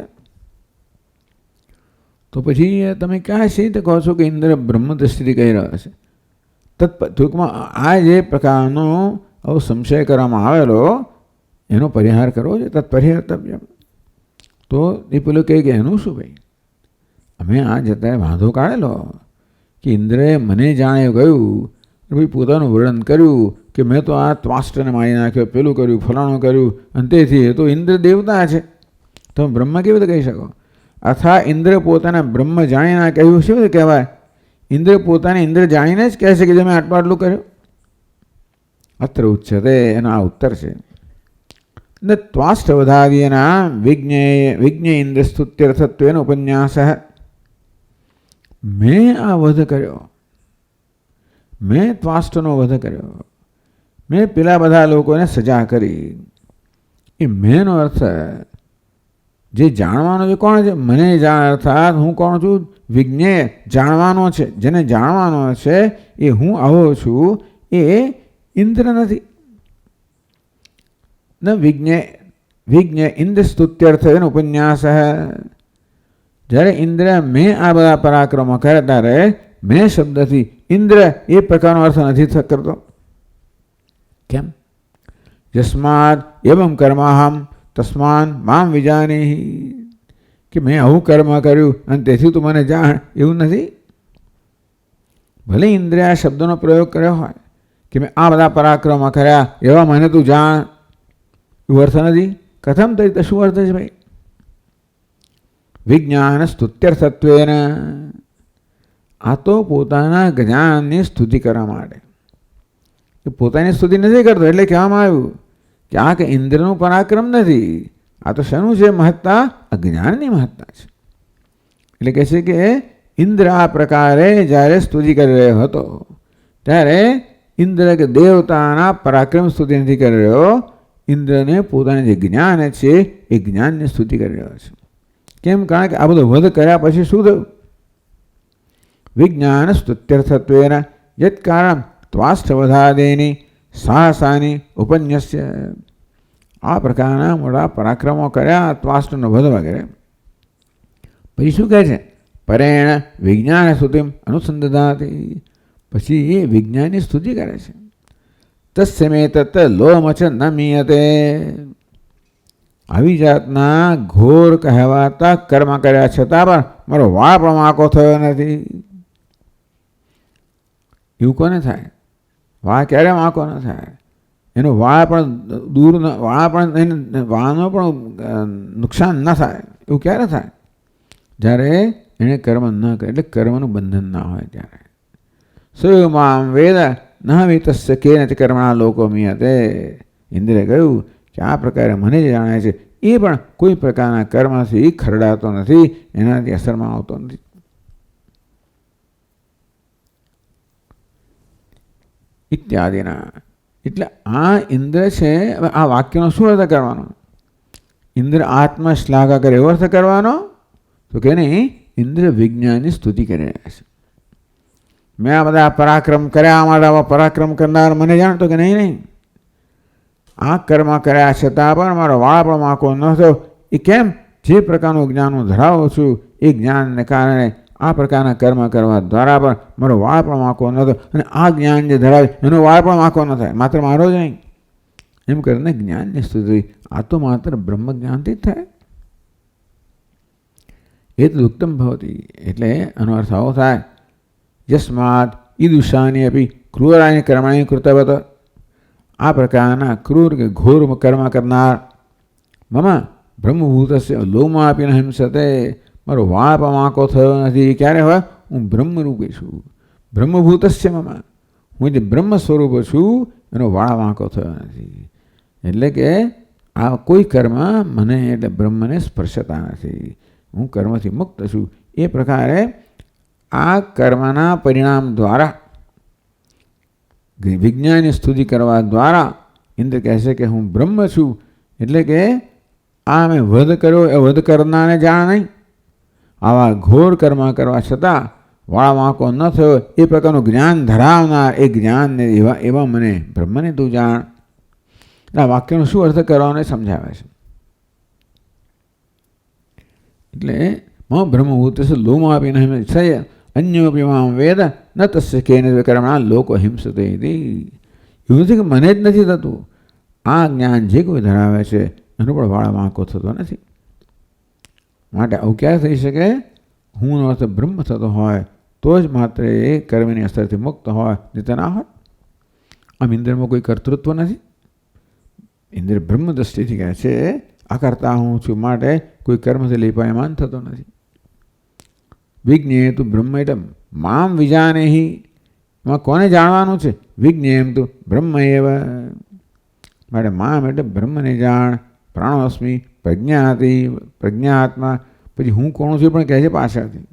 તો પછી તમે ક્યાં છે તો કહો છો કે ઇન્દ્ર બ્રહ્મ દ્રષ્ટિથી કહી રહ્યા છે. ટૂંકમાં આ જે પ્રકારનો આવો સંશય કરવામાં આવેલો એનો પરિહાર કરવો છે. તત્પરિહર્તવ્ય. તો એ પેલું કહે કે એનું શું ભાઈ? અમે આ જતા વાંધો કાઢેલો કે ઇન્દ્રએ મને જાણે કહ્યું, ભાઈ પોતાનું વર્ણન કર્યું કે મેં તો આ ત્વાષ્ટને મારી નાખ્યો, પેલું કર્યું, ફલાણું કર્યું, અને તેથી તો ઇન્દ્ર દેવતા છે. તમે બ્રહ્મ કેવી રીતે કહી શકો? અથા ઇન્દ્ર પોતાના બ્રહ્મ જાણીને કહ્યું શું કહેવાય? ઇન્દ્ર પોતાને ઇન્દ્ર જાણીને જ કહે છે કે મેં આટલું આટલું કર્યું. અત્ર ઉચ્ચતે, એનો આ ઉત્તર છે. ત્વાષ્ટવધાદીના વિજ્ઞ ઇન્દ્ર સ્તુત્યર્થત્વેનો ઉપન્યાસ. મેં આ વધ કર્યો, મેં ત્વાષ્ટનો વધ કર્યો, મેં પેલા બધા લોકોને સજા કરી. એ મેંનો અર્થ જે જાણવાનો છે કોણ છે? મને જાણ, અર્થાત હું કોણ છું? વિજ્ઞેય, જાણવાનો છે. જેને જાણવાનો છે એ હું આવો છું, એ ઇન્દ્ર નથી. ન વિજ્ઞ ઇન્દ્ર સ્તુત્યર્થ એનો ઉપન્યાસ. જ્યારે ઇન્દ્ર મેં આ બધા પરાક્રમો કર્યા ત્યારે મેં શબ્દથી ઇન્દ્ર એ પ્રકારનો અર્થ નથી કરતો. કેમ? યસ્માદ એવમ કર્માહમ તસ્માન મામ વિજાનીહિ, કે મેં આવું કર્મ કર્યું અને તેથી તું મને જાણ, એવું નથી. ભલે ઇન્દ્રે આ શબ્દનો પ્રયોગ કર્યો હોય કે મેં આ બધા પરાક્રમો કર્યા એવા મને તું જાણ, એવું અર્થ નથી. કથમ તરીકે શું અર્થ છે ભાઈ? વિજ્ઞાન સ્તુત્યર્થત્વેન, આ તો પોતાના જ્ઞાનની સ્તુતિ કરવા માટે. એ પોતાની સ્તુતિ નથી કરતો એટલે કહેવામાં આવ્યું કે આ કે ઇન્દ્રનું પરાક્રમ નથી, આ તો શેનું છે? મહત્તા, અજ્ઞાનની મહત્તા છે. એટલે કહે છે કે ઇન્દ્ર આ પ્રકારે જ્યારે સ્તુતિ કરી રહ્યો હતો ત્યારે ઇન્દ્ર કે દેવતાના પરાક્રમ સ્તુતિ નથી કરી રહ્યો. ઇન્દ્રને પોતાનું જે જ્ઞાન છે એ જ્ઞાનની સ્તુતિ કરી રહ્યો છે. કેમ? કારણ કે આ બધો વધ કર્યા પછી શું થયું? વિજ્ઞાન સ્તુત્યર્થત્વેન યત કારણ ત્વાષ્ટવધાદેની સાહસાની ઉપન્યસ્ય. આ પ્રકારના મોટા પરાક્રમો કર્યા, ત્વાષ્ટનો વધ વગેરે. પછી શું કહે છે? પરેણ વિજ્ઞાન સ્તુતિમ અનુસંધાતી, પછી એ વિજ્ઞાનની સ્તુતિ કરે છે. તસ્ય મે તત્ લોમચ ન મીયતે, આવી જાતના ઘોર કહેવાતા કર્મ કર્યા છતાં પણ મારો વાળ પણ વાંકો થયો નથી. એવું કોને થાય? વાળ ક્યારે વાંકો ન થાય? એનો વાળ પણ દૂર, વાળનો પણ નુકસાન ન થાય. એવું ક્યારે થાય? જ્યારે એણે કર્મ ન કરે, એટલે કર્મનું બંધન ના હોય ત્યારે. સ્વયં વેદ ન વિતસ્ય કેન કર્મણા લોકો મીયતે. ઇન્દ્રે કહ્યું કે આ પ્રકારે મને જે જાણે છે એ પણ કોઈ પ્રકારના કર્મથી ખરડાતો નથી, એનાથી અસરમાં આવતો નથી. ઇત્યાદિના. એટલે આ ઇન્દ્ર છે. હવે આ વાક્યનો શું અર્થ કરવાનો? ઇન્દ્ર આત્મશ્લાઘા કરે એવો અર્થ કરવાનો? તો કે નહીં, ઇન્દ્ર વિજ્ઞાનની સ્તુતિ કરી રહ્યા છે. મેં આ બધા પરાક્રમ કર્યા, અમારા આવા પરાક્રમ કરનાર મને જાણતો કે નહીં. આ કર્મ કર્યા છતાં પણ મારો વાળ પણ વાંકો ન થયો. એ કેમ? જે પ્રકારનું જ્ઞાન હું ધરાવું છું એ જ્ઞાનને કારણે આ પ્રકારના કર્મ કરવા દ્વારા પણ મારો વાળ પણ વાંકો ન થયો. અને આ જ્ઞાન જે ધરાવે એનો વાળ પણ વાંકો ન થાય, માત્ર મારો જ નહીં. એમ કરીને જ્ઞાનની સ્તુતિ આ તો માત્ર બ્રહ્મ જ્ઞાનથી જ થાય. એ તો ઉત્તમ ભવતી. એટલે આનો અર્થ આવો થાય, યસ્માદ ઈદુષાની આપી ક્રૂરાની કર્માણી કૃતવત. આ પ્રકારના ક્રૂર કે ઘોર કર્મ કરનાર મમ બ્રહ્મભૂતસ્ય લોમા આપીને હિંસતે, મારો વાળ પણ વાંકો થયો નથી. ક્યારે હોય? હું બ્રહ્મરૂપી છું. બ્રહ્મભૂતસ્ય મમ, હું જે બ્રહ્મ સ્વરૂપ છું એનો વાળ વાંકો થયો નથી. એટલે કે આ કોઈ કર્મ મને એટલે બ્રહ્મને સ્પર્શતા નથી. હું કર્મથી મુક્ત છું. એ પ્રકારે આ કર્મના પરિણામ દ્વારા વિજ્ઞાનની સ્તુતિ કરવા દ્વારા ઇન્દ્ર કહે છે કે હું બ્રહ્મ છું. એટલે કે આ મેં વધ કર્યો એ વધ કરનારને જાણ નહીં. આવા ઘોર કર્મ કરવા છતાં વાળા વાંકો ન થયો એ પ્રકારનું જ્ઞાન ધરાવનાર એ જ્ઞાનને એવા મને બ્રહ્મને તું જાણ. આ વાક્યનો શું અર્થ કરવાનો સમજાવે છે. એટલે બ્રહ્મભૂત લોમાપી ન હિંસય અન્યોપી મામ વેદ ન તસ્ય કેન કર્મણા લોકો હિંસતે. એવું નથી કે મને જ નથી થતું. આ જ્ઞાન જે કોઈ ધરાવે છે એનો પણ વાળા વાંકો થતો નથી. માટે આવું ક્યારે થઈ શકે? હું નો અર્થ બ્રહ્મ થતો હોય તો જ માત્ર એ કર્મની અસરથી મુક્ત હોય, નહીં ના હોય. આમ ઇન્દ્રમાં કોઈ કર્તૃત્વ નથી. ઇન્દ્ર બ્રહ્મ દ્રષ્ટિથી કહે છે આ કરતા હું છું, માટે કોઈ કર્મથી લીપાયમાન થતો નથી. વિજ્ઞેય તું બ્રહ્મ એટલે મામ વિજાનેહી, એમાં કોને જાણવાનું છે? વિજ્ઞેયમ તું બ્રહ્મ એવ, માટે મામ એટલે બ્રહ્મને જાણ. પ્રાણોસ્મિ પ્રજ્ઞાતી, પ્રજ્ઞાત્મા. પછી હું કોણ છું પણ કહે છે પાછળથી.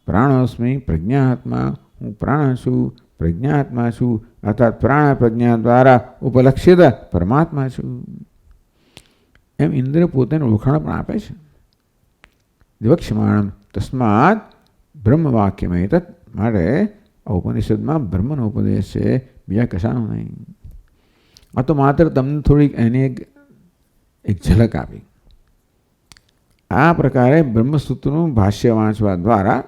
પ્રાણોસ્મિ પ્રજ્ઞાત્મા, હું પ્રાણ છું, પ્રજ્ઞાત્મા છું, અર્થાત પ્રાણ પ્રજ્ઞા દ્વારા ઉપલક્ષિત પરમાત્મા છું. એમ ઇન્દ્ર પોતાની ઓળખાણ પણ આપે છે. વિવક્ષ્યમાણમ તસ્માત બ્રહ્મ વાક્યમય તત્, માટે આ ઉપનિષદમાં બ્રહ્મનો ઉપદેશ છે, બીજા કશાનો નહીં. આ તો માત્ર તમને થોડીક એની એક ઝલક આપી. આ પ્રકારે બ્રહ્મસૂત્રનું ભાષ્ય વાંચવા દ્વારા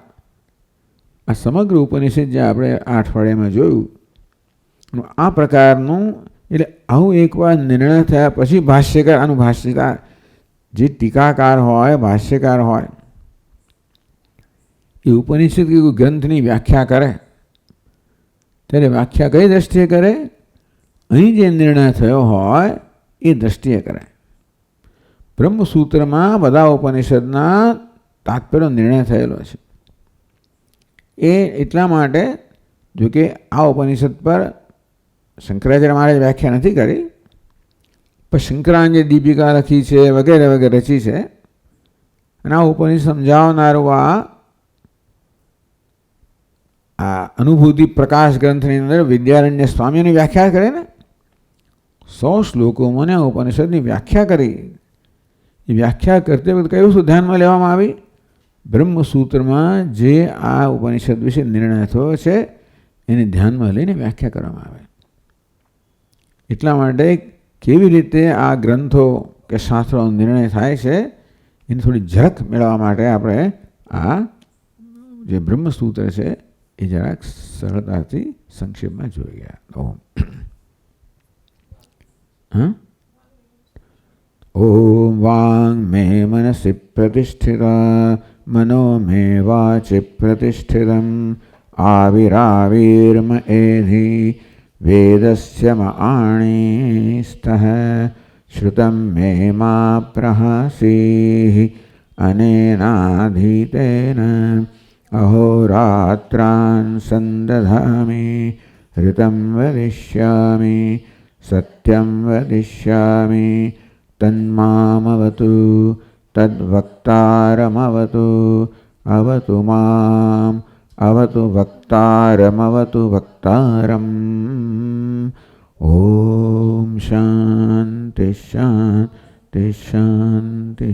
આ સમગ્ર ઉપનિષદ જે આપણે આ અઠવાડિયામાં જોયું, આ પ્રકારનું, એટલે આવું એકવાર નિર્ણય થયા પછી ભાષ્યકાર, આનું ભાષ્યકાર જે ટીકાકાર હોય, ભાષ્યકાર હોય, એ ઉપનિષદ કે કોઈ ગ્રંથની વ્યાખ્યા કરે ત્યારે વ્યાખ્યા કઈ દ્રષ્ટિએ કરે? અહીં જે નિર્ણય થયો હોય એ દ્રષ્ટિએ કરે. બ્રહ્મસૂત્રમાં બધા ઉપનિષદના તાત્પર્યનો નિર્ણય થયેલો છે. એ એટલા માટે, જોકે આ ઉપનિષદ પર શંકરાચાર્ય મહારાજે વ્યાખ્યા નથી કરી, પણ શંકરાન જે દીપિકા લખી છે વગેરે વગેરે રચી છે, અને આ ઉપનિષદ સમજાવનારું આ અનુભૂતિ પ્રકાશ ગ્રંથની અંદર વિદ્યારણ્ય સ્વામીની વ્યાખ્યા કરે ને, 100 શ્લોકોમાં ઉપનિષદની વ્યાખ્યા કરી. એ વ્યાખ્યા કરતી વખતે કયું શું ધ્યાનમાં લેવામાં આવી? બ્રહ્મસૂત્રમાં જે આ ઉપનિષદ વિશે નિર્ણય થયો છે એને ધ્યાનમાં લઈને વ્યાખ્યા કરવામાં આવે. એટલા માટે કેવી રીતે આ ગ્રંથો કે શાસ્ત્રોનો નિર્ણય થાય છે એની થોડી ઝલક મેળવવા માટે આપણે આ જે બ્રહ્મસૂત્ર છે એ જરાક સરળતાથી સંક્ષેપમાં જોઈ ગયા. ઓમ વાંગ મે મનસી પ્રતિષ્ઠિતા મનો મે વાચિ પ્રતિષ્ઠિતમ આવિરાવિર્મ એધિ વેદસ્ય મઆણી સ્તઃ શ્રુતમ મે મા પ્રહાસી અનેનાધીતેન અહોરાત્રાન સંદધામિ ઋતમ વදිષ્યામિ સત્યમ વદિષ્યામિ તન્મામવતુ તદ્વક્તારમવતુ અવતુ મામ અવતુ વક્તારમવતુ વક્તારમ. ઓમ શાંતિ શાંતિ શાંતિ.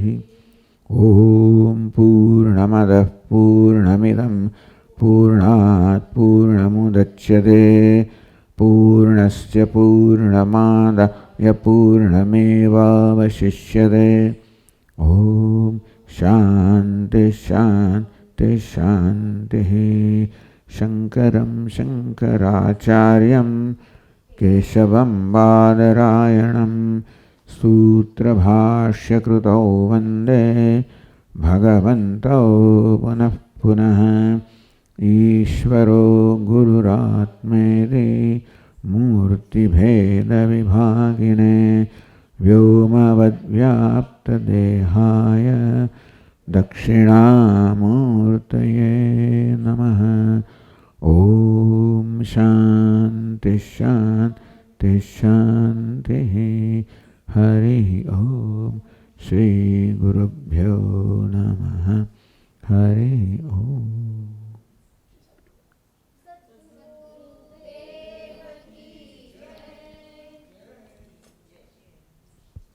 ઓમ પૂર્ણમદઃ પૂર્ણમિદં પૂર્ણાત પૂર્ણમુદચ્યતે પૂર્ણસ્ય પૂર્ણમાદાય પૂર્ણમેવાવશિષ્યતે. ઓમ શાંતિ શાંતિ શાંતિ. શંકરં શંકરાચાર્યં કેશવં બાદરાયણં સૂત્રભાષ્યકૃતૌ વંદે ભગવन्तौ પુનઃ પુનઃ. ઈશ્વરો ગુરુરાત્મેતિ મૂર્તિભેદવિભાગિને વ્યોમવદ્વ્યાપ્તદેહાય દક્ષિણામૂર્તયે નમઃ. ઓમ શાંતિ શાંતિ શાંતિ. હરિ ઓમ. શ્રી ગુરુભ્યો